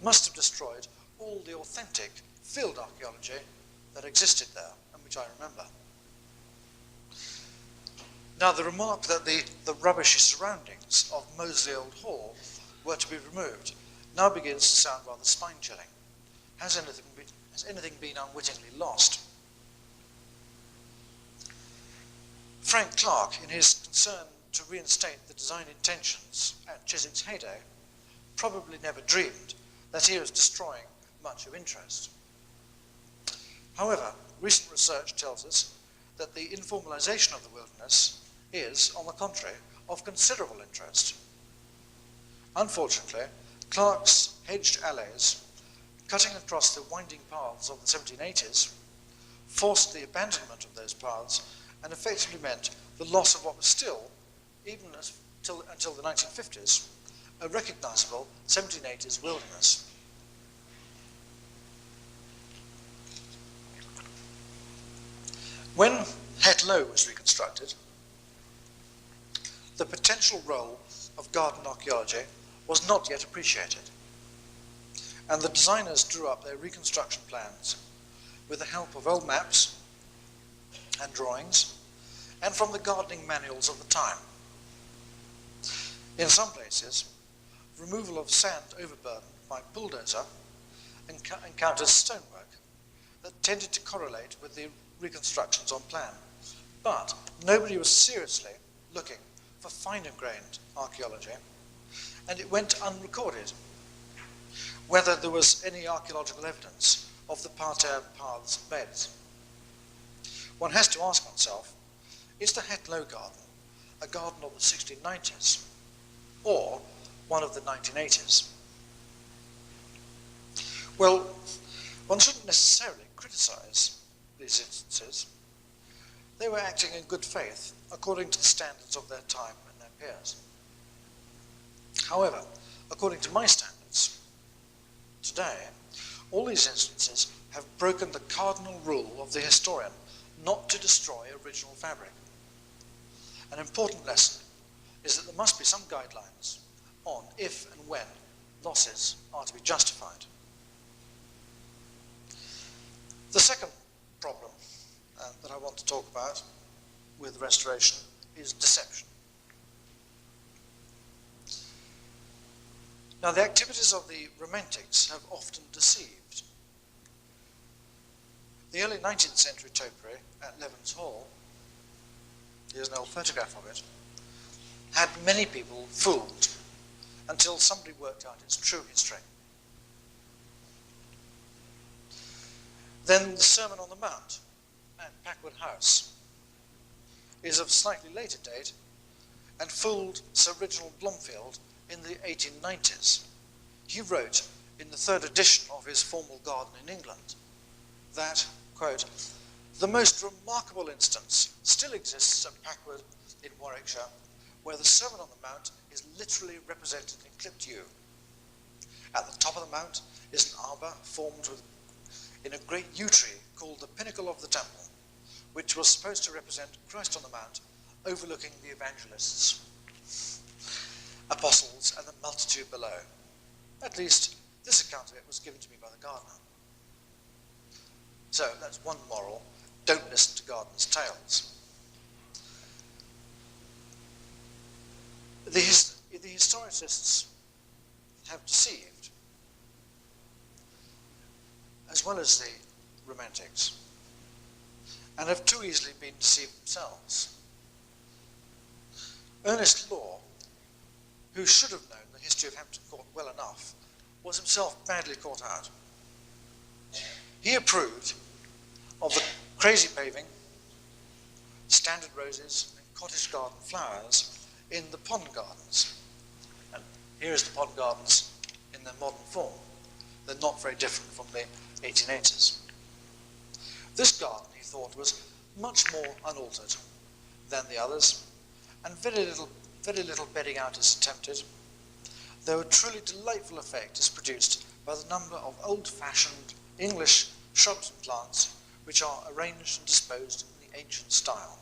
must have destroyed all the authentic field archaeology that existed there, and which I remember. Now, the remark that the rubbishy surroundings of Moseley Old Hall were to be removed now begins to sound rather spine-chilling. Has anything been unwittingly lost? Frank Clark, in his concern to reinstate the design intentions at Chiswick's heyday, probably never dreamed that he was destroying much of interest. However, recent research tells us that the informalization of the wilderness is, on the contrary, of considerable interest. Unfortunately, Clark's hedged alleys, cutting across the winding paths of the 1780s, forced the abandonment of those paths and effectively meant the loss of what was still, even until the 1950s, a recognizable 1780s wilderness. When Het Low was reconstructed, the potential role of garden archaeology was not yet appreciated, and the designers drew up their reconstruction plans with the help of old maps and drawings and from the gardening manuals of the time. In some places, removal of sand overburden by bulldozer encounters stonework that tended to correlate with the reconstructions on plan, but nobody was seriously looking for finer-grained archaeology, and it went unrecorded whether there was any archaeological evidence of the parterre paths and beds. One has to ask oneself, is the Het Low garden a garden of the 1690s or one of the 1980s? Well, one shouldn't necessarily criticize these instances. They were acting in good faith according to the standards of their time and their peers. However, according to my standards, today, all these instances have broken the cardinal rule of the historian not to destroy original fabric. An important lesson is that there must be some guidelines on if and when losses are to be justified. The second problem that I want to talk about with restoration is deception. Now, the activities of the Romantics have often deceived. The early 19th century topiary at Levens Hall, here's an old photograph of it, had many people fooled until somebody worked out its true history. Then the Sermon on the Mount at Packwood House is of slightly later date and fooled Sir Reginald Blomfield in the 1890s. He wrote in the third edition of his Formal Garden in England that, quote, "The most remarkable instance still exists at Packwood in Warwickshire, where the Sermon on the Mount is literally represented in clipped yew. At the top of the mount is an arbour formed in a great yew tree called the pinnacle of the temple, which was supposed to represent Christ on the Mount overlooking the evangelists, apostles, and the multitude below. At least, this account of it was given to me by the gardener." So, that's one moral: don't listen to gardeners' tales. The historicists have deceived, as well as the Romantics, and have too easily been deceived themselves. Ernest Law, who should have known the history of Hampton Court well enough, was himself badly caught out. He approved of the crazy paving standard roses and cottage garden flowers in the pond gardens. And here is the pond gardens in their modern form. They're not very different from the 1880s. This garden, he thought, was much more unaltered than the others, and very little bedding out is attempted, though a truly delightful effect is produced by the number of old-fashioned English shrubs and plants which are arranged and disposed in the ancient style.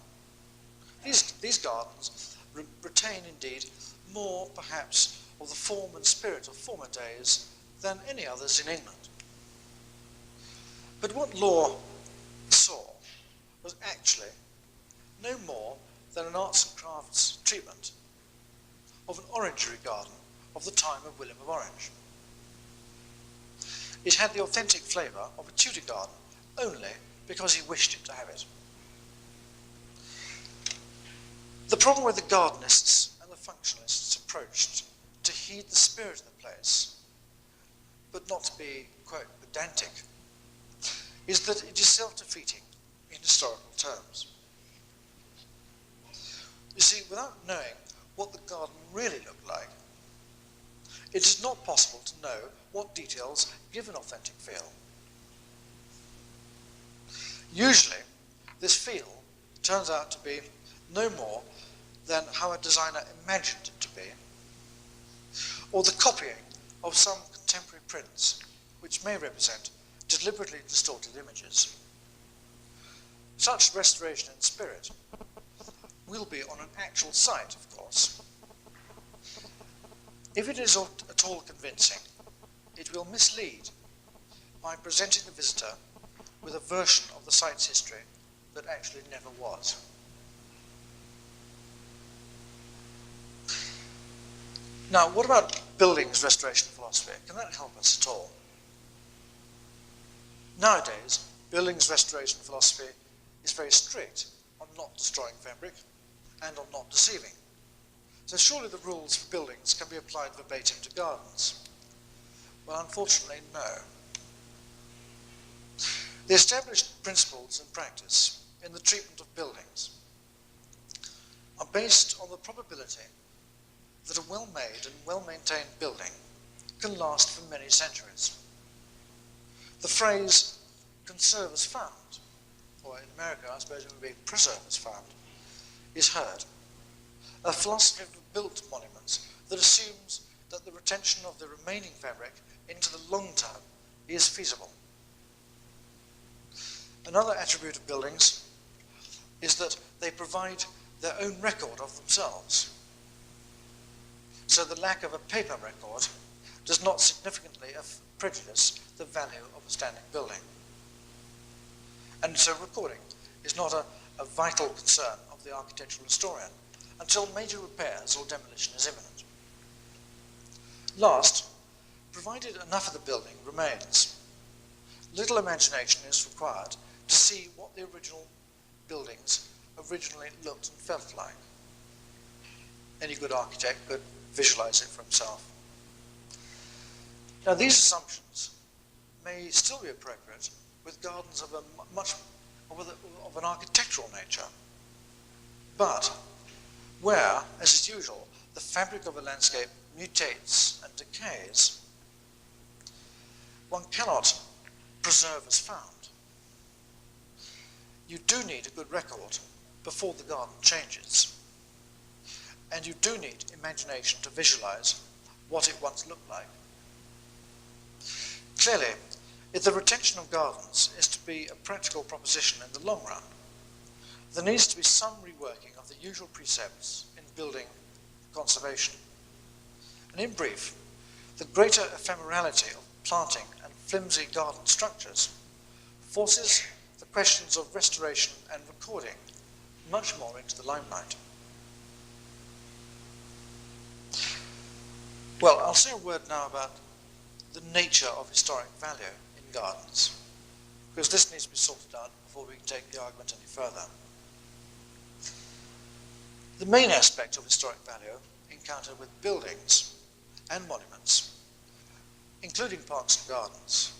These gardens retain indeed more, perhaps, of the form and spirit of former days than any others in England. But what Law saw was actually no more than an arts and crafts treatment of an orangery garden of the time of William of Orange. It had the authentic flavour of a Tudor garden only because he wished it to have it. The problem with the gardenists and the functionalists approached to heed the spirit of the place, but not to be, quote, pedantic, is that it is self-defeating in historical terms. You see, without knowing what the garden really looked like, it is not possible to know what details give an authentic feel. Usually, this feel turns out to be no more than how a designer imagined it to be, or the copying of some contemporary prints which may represent deliberately distorted images. Such restoration in spirit will be on an actual site, of course. If it is at all convincing, it will mislead by presenting the visitor with a version of the site's history that actually never was. Now, what about buildings restoration philosophy? Can that help us at all? Nowadays, buildings restoration philosophy is very strict on not destroying fabric and on not deceiving. So surely the rules for buildings can be applied verbatim to gardens. Well, unfortunately, no. The established principles in practice in the treatment of buildings are based on the probability that a well-made and well-maintained building can last for many centuries. The phrase, conserve as found, or in America I suppose it would be preserve as found, is heard. A philosophy of built monuments that assumes that the retention of the remaining fabric into the long term is feasible. Another attribute of buildings is that they provide their own record of themselves. So the lack of a paper record does not significantly prejudice the value of a standing building. And so recording is not a vital concern of the architectural historian until major repairs or demolition is imminent. Last, provided enough of the building remains, little imagination is required to see what the original buildings originally looked and felt like. Any good architect could visualize it for himself. Now, these assumptions may still be appropriate with gardens of an architectural nature, but where, as is usual, the fabric of a landscape mutates and decays, one cannot preserve as found. You do need a good record before the garden changes, and you do need imagination to visualize what it once looked like. Clearly, if the retention of gardens is to be a practical proposition in the long run, there needs to be some reworking of the usual precepts in building conservation. And in brief, the greater ephemerality of planting and flimsy garden structures forces the questions of restoration and recording much more into the limelight. Well, I'll say a word now about the nature of historic value in gardens, because this needs to be sorted out before we can take the argument any further. The main aspect of historic value encountered with buildings and monuments, including parks and gardens,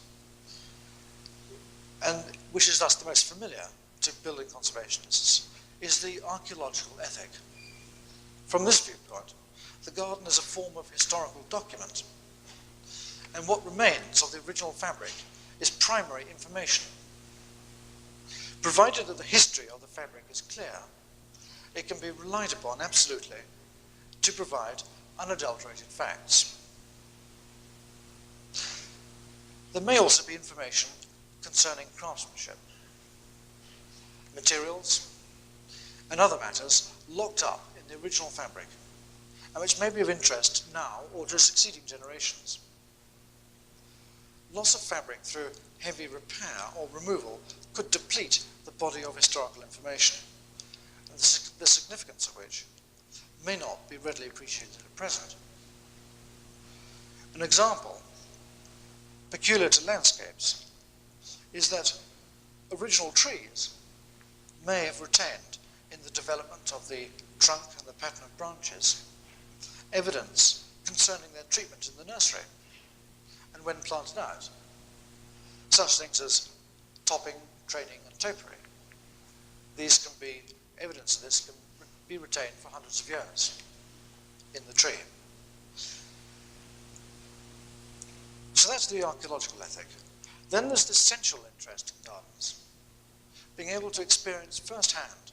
and which is thus the most familiar to building conservationists, is the archaeological ethic. From this viewpoint, the garden is a form of historical document, and what remains of the original fabric is primary information. Provided that the history of the fabric is clear, it can be relied upon absolutely to provide unadulterated facts. There may also be information concerning craftsmanship, materials, and other matters locked up in the original fabric, and which may be of interest now or to succeeding generations. Loss of fabric through heavy repair or removal could deplete the body of historical information, and the significance of which may not be readily appreciated at present. An example, peculiar to landscapes, is that original trees may have retained in the development of the trunk and the pattern of branches evidence concerning their treatment in the nursery and when planted out. Such things as topping, training, and topiary. These can be, evidence of this can be retained for hundreds of years in the tree. So that's the archaeological ethic. Then there's the sensual interest in gardens, being able to experience firsthand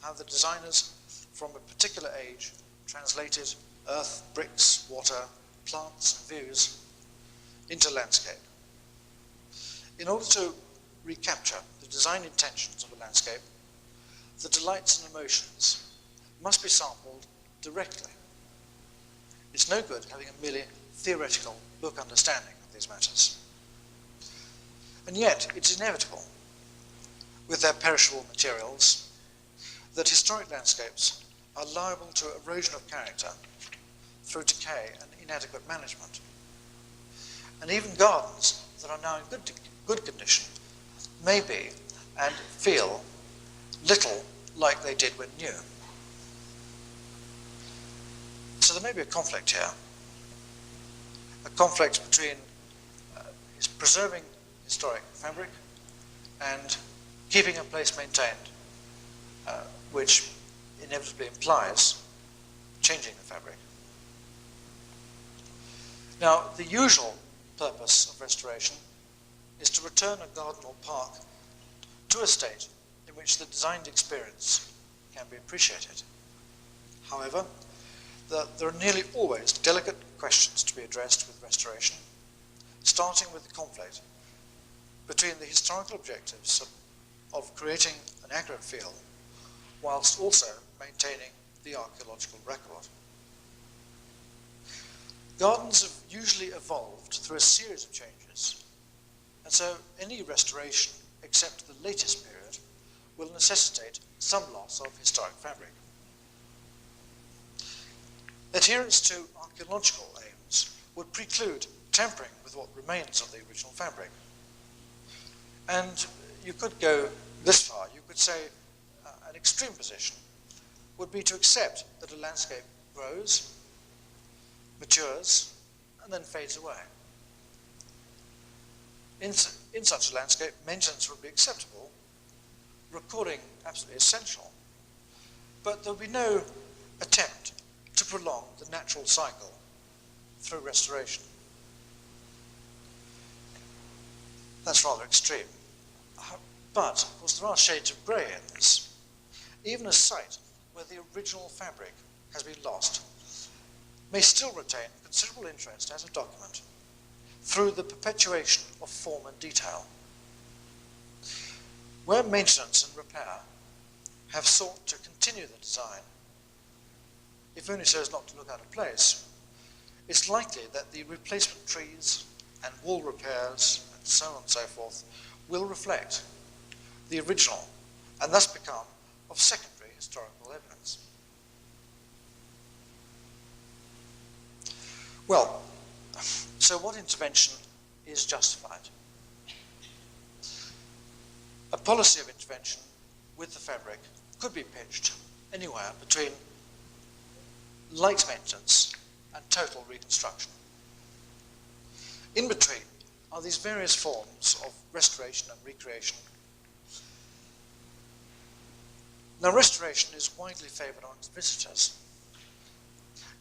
how the designers from a particular age translated earth, bricks, water, plants, and views into landscape. In order to recapture the design intentions of a landscape, the delights and emotions must be sampled directly. It's no good having a merely theoretical book understanding of these matters. And yet, it's inevitable, with their perishable materials, that historic landscapes are liable to erosion of character through decay and inadequate management. And even gardens that are now in good condition may be and feel little like they did when new. So there may be a conflict here, a conflict between preserving historic fabric and keeping a place maintained, which inevitably implies changing the fabric. Now, the usual purpose of restoration is to return a garden or park to a state in which the designed experience can be appreciated. However, there are nearly always delicate questions to be addressed with restoration, starting with the conflict between the historical objectives of creating an accurate feel whilst also maintaining the archaeological record. Gardens have usually evolved through a series of changes, and so any restoration, except the latest period, will necessitate some loss of historic fabric. Adherence to archaeological aims would preclude tampering with what remains of the original fabric. And you could go this far. You could say an extreme position would be to accept that a landscape grows, matures, and then fades away. In such a landscape, maintenance would be acceptable, recording absolutely essential, but there would be no attempt to prolong the natural cycle through restoration. That's rather extreme. But, of course, there are shades of grey in this. Even a site where the original fabric has been lost may still retain considerable interest as a document through the perpetuation of form and detail. Where maintenance and repair have sought to continue the design, if only so as not to look out of place, it's likely that the replacement trees and wall repairs and so on and so forth will reflect the original and thus become of secondary historical evidence. Well, so what intervention is justified? A policy of intervention with the fabric could be pitched anywhere between light maintenance and total reconstruction. In between are these various forms of restoration and recreation, Now, restoration is widely favoured amongst visitors,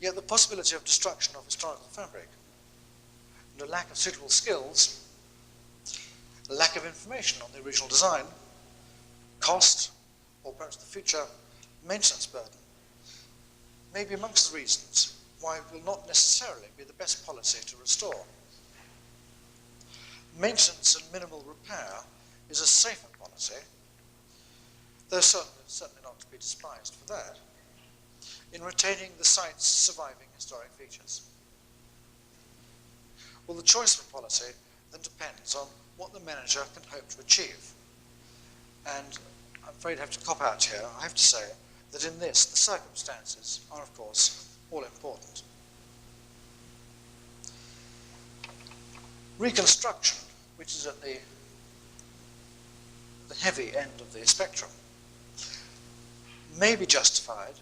yet the possibility of destruction of historical fabric and a lack of suitable skills, a lack of information on the original design, cost, or perhaps the future maintenance burden, may be amongst the reasons why it will not necessarily be the best policy to restore. Maintenance and minimal repair is a safer policy, though certainly not to be despised for that, in retaining the site's surviving historic features. Well, the choice of a policy then depends on what the manager can hope to achieve. And I'm afraid I have to cop out here. I have to say that in this, the circumstances are, of course, all important. Reconstruction, which is at the heavy end of the spectrum, may be justified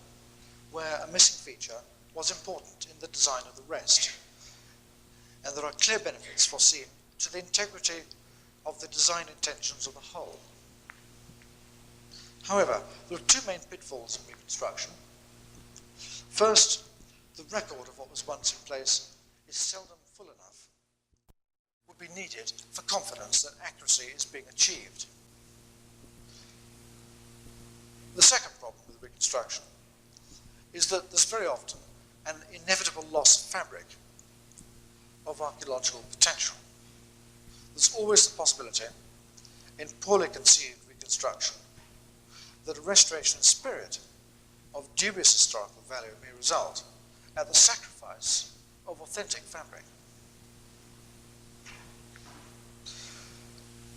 where a missing feature was important in the design of the rest, and there are clear benefits foreseen to the integrity of the design intentions of the whole. However, there are two main pitfalls in reconstruction. First, the record of what was once in place is seldom full enough. Would be needed for confidence that accuracy is being achieved. The second problem with reconstruction is that there's very often an inevitable loss of fabric, of archaeological potential. There's always the possibility, in poorly conceived reconstruction, that a restoration spirit of dubious historical value may result at the sacrifice of authentic fabric.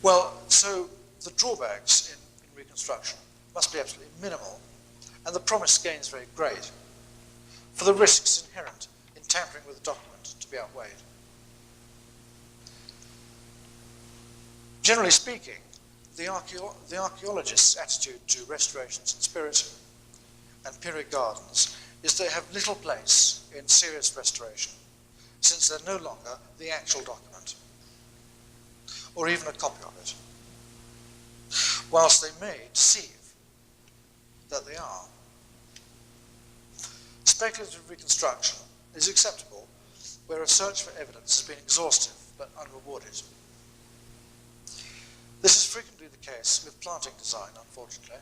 Well, so the drawbacks in reconstruction must be absolutely minimal, and the promised gains very great, for the risks inherent in tampering with a document to be outweighed. Generally speaking, the archaeologist's attitude to restorations in spirit and period gardens is they have little place in serious restoration, since they're no longer the actual document, or even a copy of it, whilst they may deceive that they are. Speculative reconstruction is acceptable where a search for evidence has been exhaustive but unrewarded. This is frequently the case with planting design, unfortunately.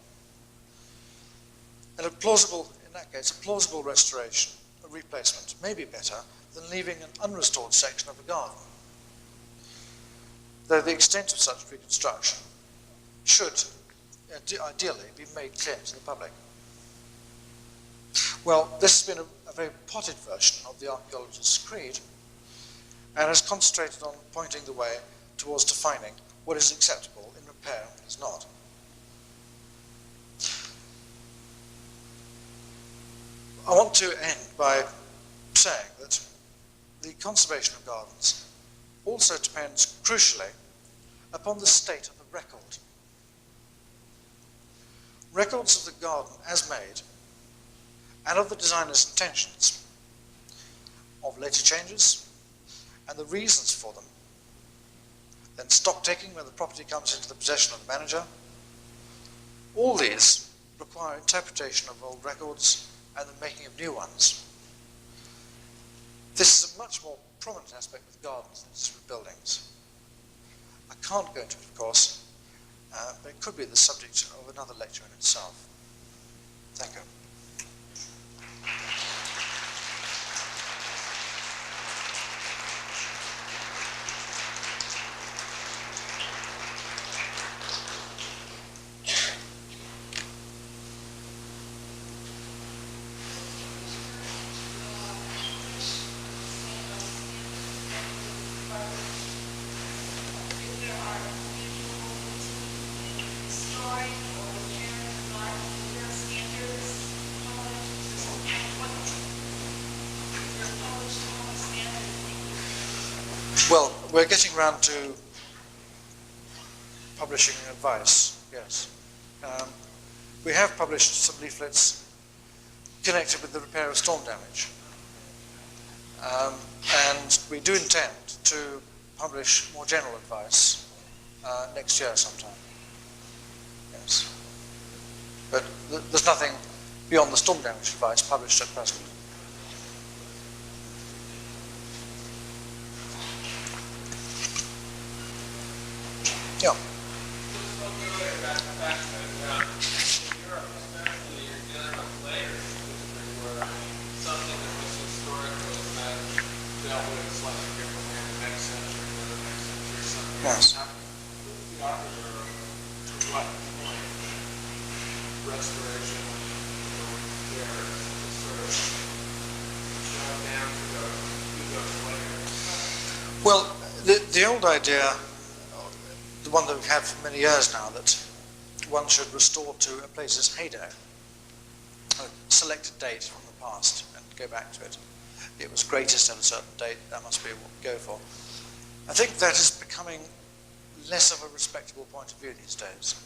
And in that case, a plausible restoration, a replacement, may be better than leaving an unrestored section of a garden, though the extent of such reconstruction should ideally be made clear to the public. Well, this has been a very potted version of the archaeologist's creed, and has concentrated on pointing the way towards defining what is acceptable in repair and what is not. I want to end by saying that the conservation of gardens also depends crucially upon the state of the record. Records of the garden as made and of the designer's intentions, of later changes and the reasons for them, then stock taking when the property comes into the possession of the manager. All these require interpretation of old records and the making of new ones. This is a much more prominent aspect with gardens than it is with buildings. I can't go into it, of course, but it could be the subject of another lecture in itself. Thank you. Well, we're getting round to publishing advice, yes. We have published some leaflets connected with the repair of storm damage. And we do intend to publish more general advice next year sometime. Yes. But there's nothing beyond the storm damage advice published at present. Yeah. Yes. Well, the old idea, the one that we've had for many years now, that one should restore to a place's heyday, a selected date from the past, and go back to it. It was greatest at a certain date, that must be what we go for. I think that is becoming less of a respectable point of view these days.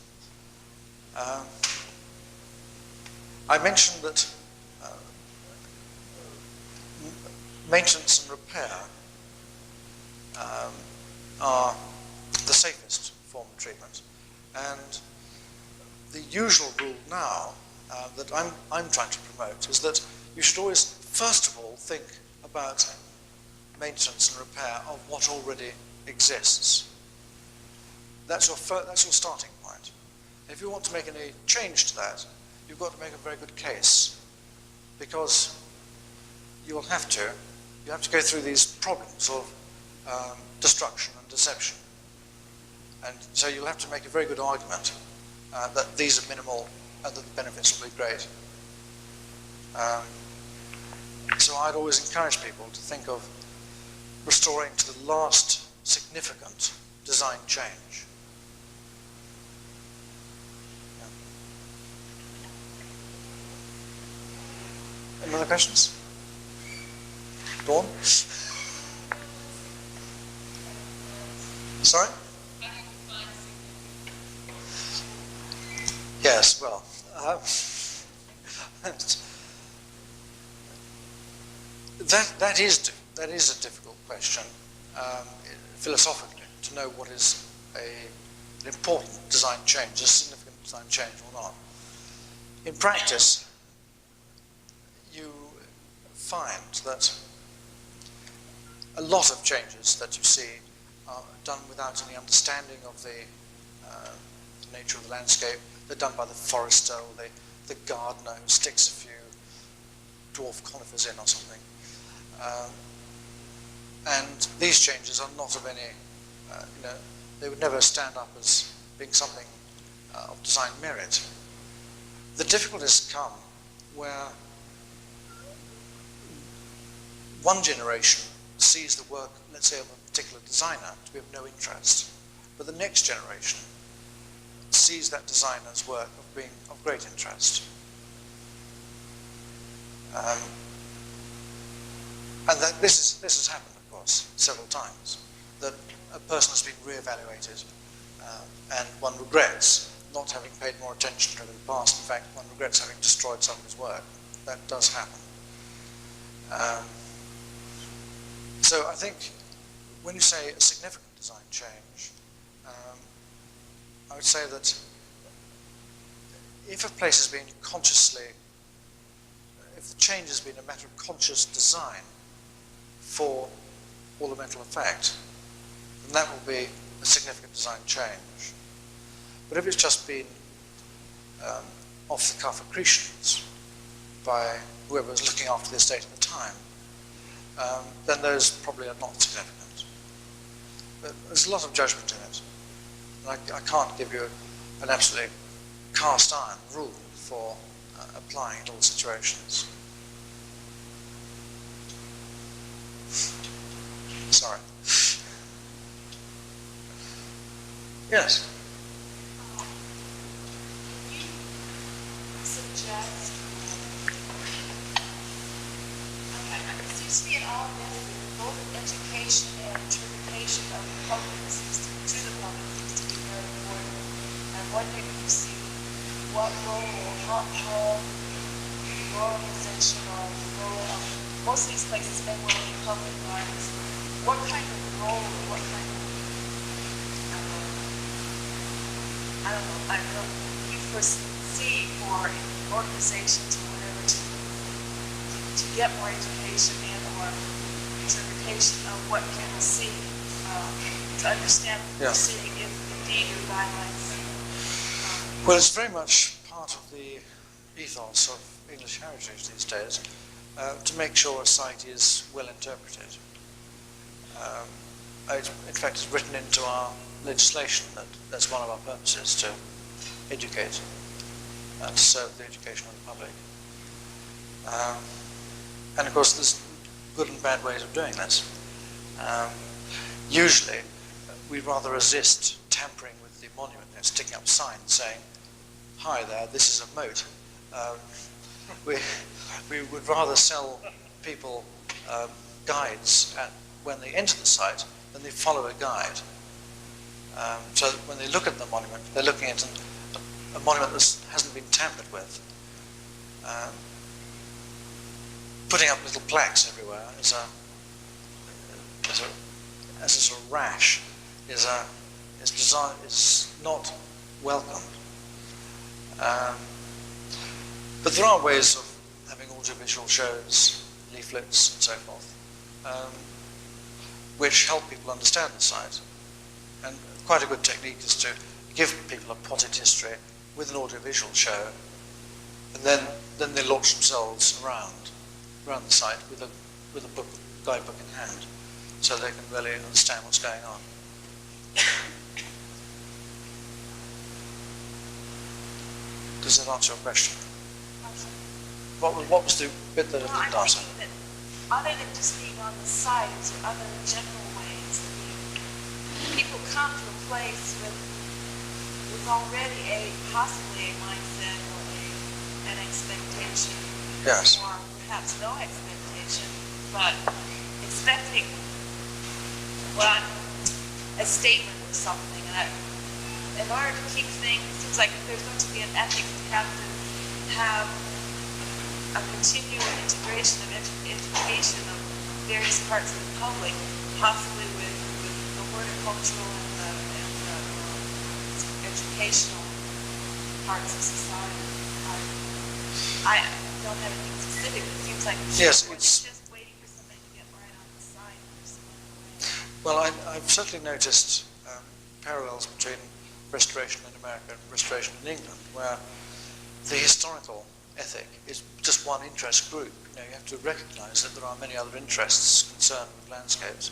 I mentioned that maintenance and repair are the safest form of treatment, and the usual rule now that I'm trying to promote is that you should always, first of all, think about maintenance and repair of what already exists. That's your starting point. If you want to make any change to that, you've got to make a very good case, because you have to go through these problems of destruction and deception. And so you'll have to make a very good argument that these are minimal and that the benefits will be great. So I'd always encourage people to think of restoring to the last significant design change. Any other questions? Dawn? Sorry? Yes, well, that is a difficult question, philosophically, to know what is an important design change, a significant design change or not. In practice, you find that a lot of changes that you see are done without any understanding of the nature of the landscape. They're done by the forester or the gardener who sticks a few dwarf conifers in or something. And these changes are not of any, they would never stand up as being something of design merit. The difficulties come where one generation sees the work, let's say, of a particular designer to be of no interest, but the next generation sees that designer's work of being of great interest. And that this has happened, of course, several times, that a person has been re-evaluated and one regrets not having paid more attention to it in the past. In fact, one regrets having destroyed some of his work. That does happen. So I think when you say a significant design change, I would say that if a place has been consciously, if the change has been a matter of conscious design for ornamental effect, then that will be a significant design change. But if it's just been off-the-cuff accretions by whoever was looking after the estate at the time, then those probably are not significant. But there's a lot of judgment in it. And I can't give you an absolutely cast iron rule for applying in all situations. Sorry. Yes? Can you suggest, it seems to me in all this, both education and interpretation of the public to the public seems to be very important. I'm wondering if you see what role, how the organization or the role of most of these places may well be public gardens. What kind of role, what kind of, I don't know, you foresee for for organizations or whatever to get more education and or interpretation of what people see, to understand what they're seeing if indeed your guidelines. Well, it's very much part of the ethos of English heritage these days to make sure a site is well interpreted. In fact, it's written into our legislation that that's one of our purposes, to educate and to serve the education of the public. And of course, there's good and bad ways of doing this. Usually, we rather resist tampering with the monument and sticking up signs saying, "Hi there, this is a moat." We would rather sell people guides when they enter the site than they follow a guide. So that when they look at the monument, they're looking at a monument that hasn't been tampered with. Putting up little plaques everywhere as a sort of rash is not welcome. But there are ways of having audiovisual shows, leaflets, and so forth, which help people understand the site. And quite a good technique is to give people a potted history with an audiovisual show, and then they launch themselves around the site with a book, guidebook in hand, so they can really understand what's going on. Does that answer your question? What was the bit that I didn't answer? I'm thinking that other than just being on the site, is there other general ways that people come to a place with already possibly a mindset or an expectation, Yes. or perhaps no expectation, but expecting a statement or something. And in order to keep things, it seems like if there's going to be an ethics, we have to have a continual integration of education of various parts of the public, possibly with the horticultural and the educational parts of society. I don't have anything specific, but it seems like it's just waiting for somebody to get right on the side or something. Well, I've certainly noticed parallels between restoration in America and restoration in England, where the historical ethic is just one interest group. You have to recognise that there are many other interests concerned with landscapes,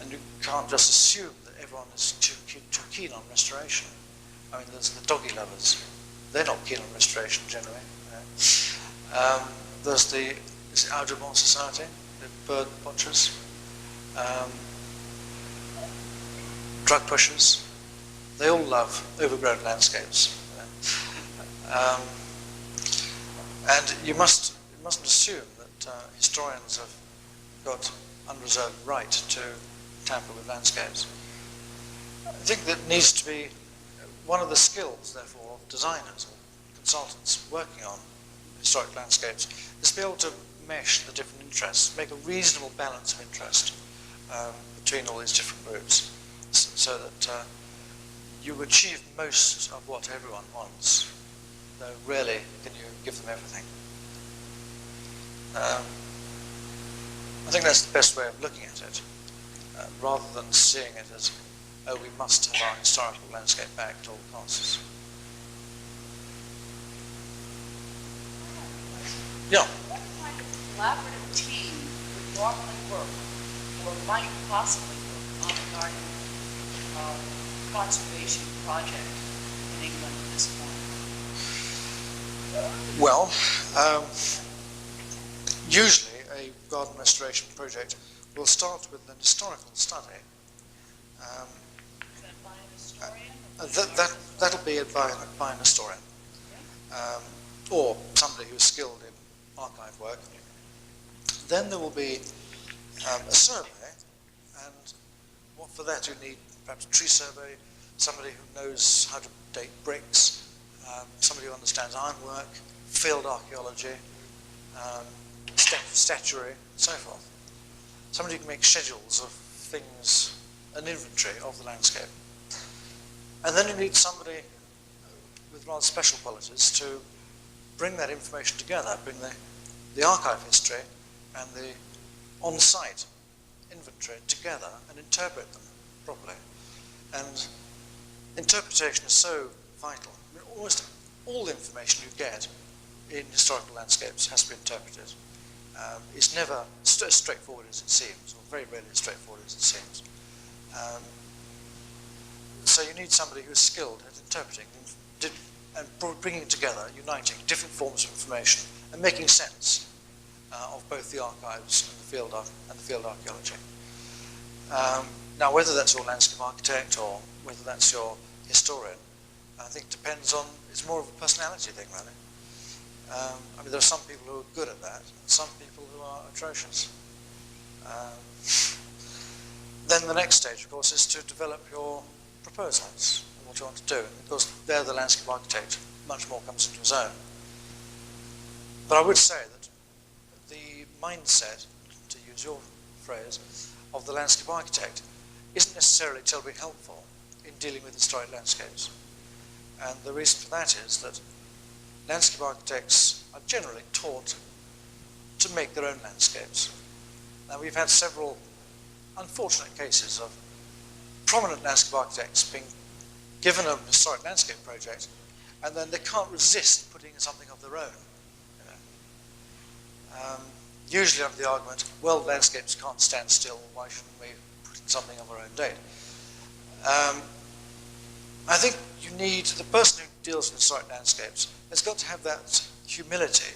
and you can't just assume that everyone is too keen on restoration. I mean, there's the doggy lovers; they're not keen on restoration generally. There's the Audubon Society, the bird watchers, drug pushers. They all love overgrown landscapes. And you mustn't assume that historians have got unreserved right to tamper with landscapes. I think that needs to be one of the skills, therefore, of designers or consultants working on historic landscapes, is to be able to mesh the different interests, make a reasonable balance of interest between all these different groups, so that you achieve most of what everyone wants, though rarely can you give them everything. I think that's the best way of looking at it, rather than seeing it as, oh, we must have our historical landscape back at all costs. Yeah. What kind of collaborative team would normally work or might possibly work on a garden conservation project in England at this point? Well, usually a garden restoration project will start with an historical study. Is that by an historian? That'll be by an historian, or somebody who's skilled in archive work. Then there will be a survey, and for that you need perhaps a tree survey, somebody who knows how to date bricks, somebody who understands ironwork, field archaeology, statuary, and so forth. Somebody who can make schedules of things, an inventory of the landscape. And then you need somebody with rather special qualities to bring that information together, bring the archive history and the on-site inventory together and interpret them properly. And interpretation is so vital. I mean, almost all the information you get in historical landscapes has to be interpreted. It's never as straightforward as it seems, or very rarely as straightforward as it seems. So you need somebody who is skilled at interpreting and bringing together, uniting different forms of information and making sense of both the archives and the field archaeology. Now, whether that's your landscape architect or whether that's your historian, I think depends on, it's more of a personality thing, really. I mean, there are some people who are good at that, and some people who are atrocious. Then the next stage, of course, is to develop your proposals, what you want to do. And of course, there the landscape architect much more comes into his own. But I would say that the mindset, to use your phrase, of the landscape architect isn't necessarily terribly helpful in dealing with historic landscapes. And the reason for that is that landscape architects are generally taught to make their own landscapes. Now, we've had several unfortunate cases of prominent landscape architects being given a historic landscape project, and then they can't resist putting in something of their own. You know? Usually under the argument, well, landscapes can't stand still, why shouldn't we put in something of our own date? I think you need, the person who deals with historic landscapes has got to have that humility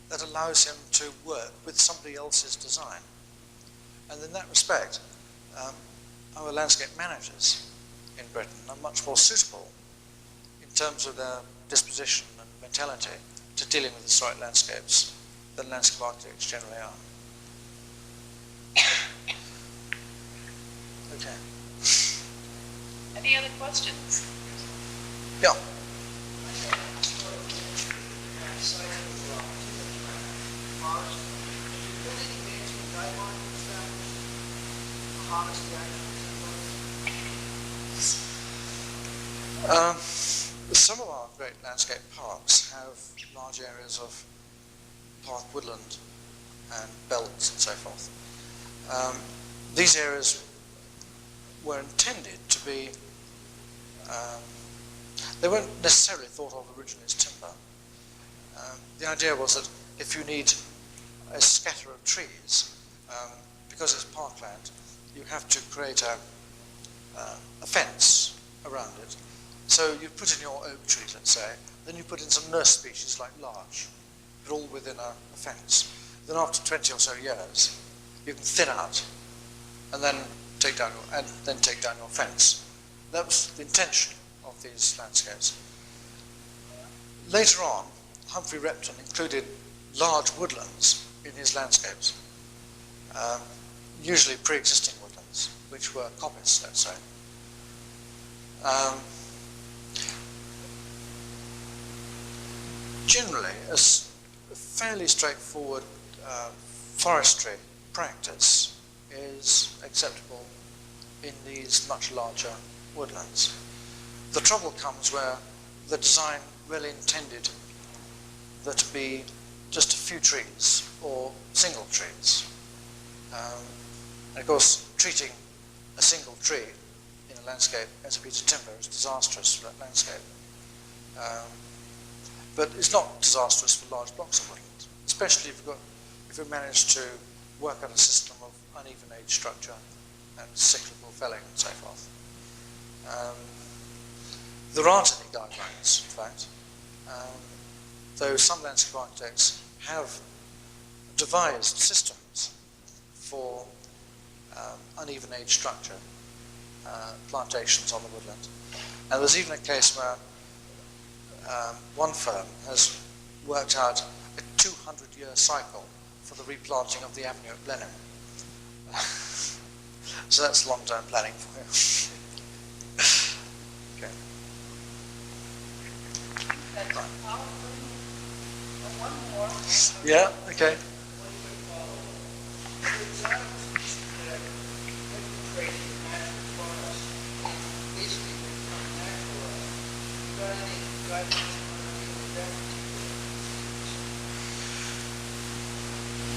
that allows him to work with somebody else's design. And in that respect, our landscape managers in Britain are much more suitable in terms of their disposition and mentality to dealing with historic landscapes than landscape architects generally are. Okay. Any other questions? Yeah. Some of our great landscape parks have large areas of park woodland and belts and so forth. These areas were intended to be, they weren't necessarily thought of originally as timber. The idea was that if you need a scatter of trees, because it's parkland, you have to create a fence around it. So you put in your oak tree, let's say, then you put in some nurse species like larch, but all within a fence. Then after 20 or so years, you can thin out and then take down your fence. That was the intention of these landscapes. Later on, Humphrey Repton included large woodlands in his landscapes, usually pre-existing woodlands, which were coppice, let's say. Generally, a fairly straightforward forestry practice is acceptable in these much larger woodlands. The trouble comes where the design really intended there to be just a few trees or single trees. And of course, treating a single tree in a landscape as a piece of timber is disastrous for that landscape. But it's not disastrous for large blocks of woodland, especially if we manage to work out a system of uneven age structure and cyclical felling and so forth. There aren't any guidelines, in fact, though some landscape architects have devised systems for uneven age structure plantations on the woodland. And there's even a case where one firm has worked out a 200-year cycle for the replanting of the avenue at Blenheim. So that's long-term planning for you. Okay. One more. Yeah, okay.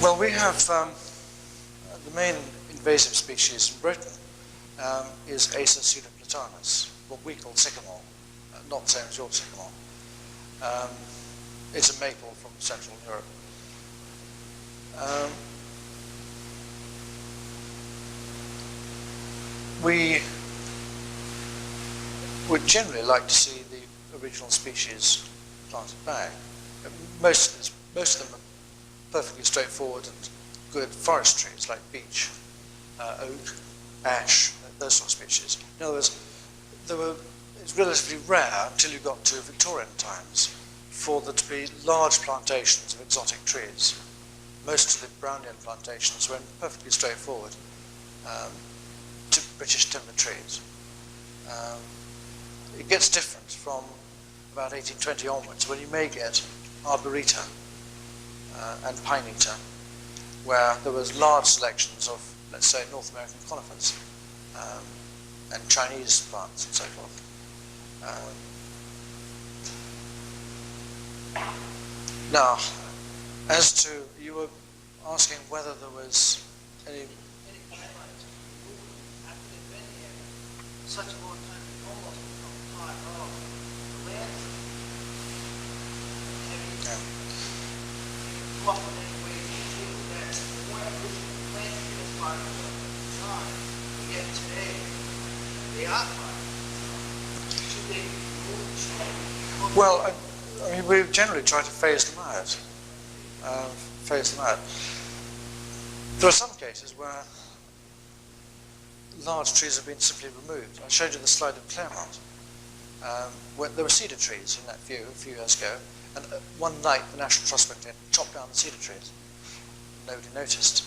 Well, we have the main invasive species in Britain is Acer pseudoplatanus, what we call sycamore, not the same as your sycamore. It's a maple from Central Europe. We would generally like to see the original species planted back. Most of them are perfectly straightforward and good forest trees like beech, oak, ash, those sort of species. In other words, it's relatively rare until you got to Victorian times for there to be large plantations of exotic trees. Most of the Brownian plantations were perfectly straightforward to British timber trees. It gets different from about 1820 onwards, when you may get arboreta and pine-eater, where there was large selections of, let's say, North American conifers and Chinese plants and so forth. Now, as to, you were asking whether there was any highlights after they've been here such a long time, they almost become part of the land. Yeah. Come up with any way to deal with that. The more originally planted as part of the design, and yet today they are part of the design. Should they be removed? Should they be Well, I mean, we generally try to phase them out. There are some cases where large trees have been simply removed. I showed you the slide of Claremont, where there were cedar trees in that view a few years ago, and one night the National Trust went in and chopped down the cedar trees. Nobody noticed.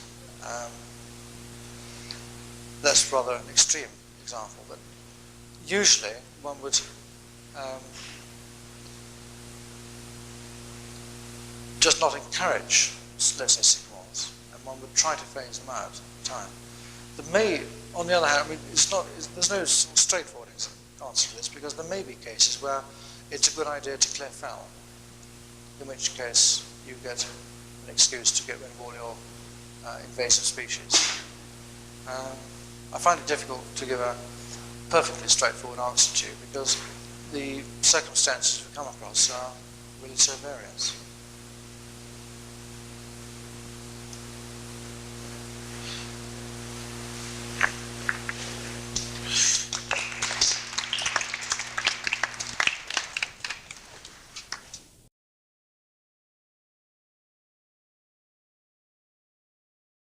That's rather an extreme example, but usually one would just not encourage, let's say, sycamores, and one would try to phase them out at the time. There may, on the other hand, I mean, there's no straightforward answer to this, because there may be cases where it's a good idea to clear fell, in which case you get an excuse to get rid of all your invasive species. I find it difficult to give a perfectly straightforward answer to you, because the circumstances we come across are really so various.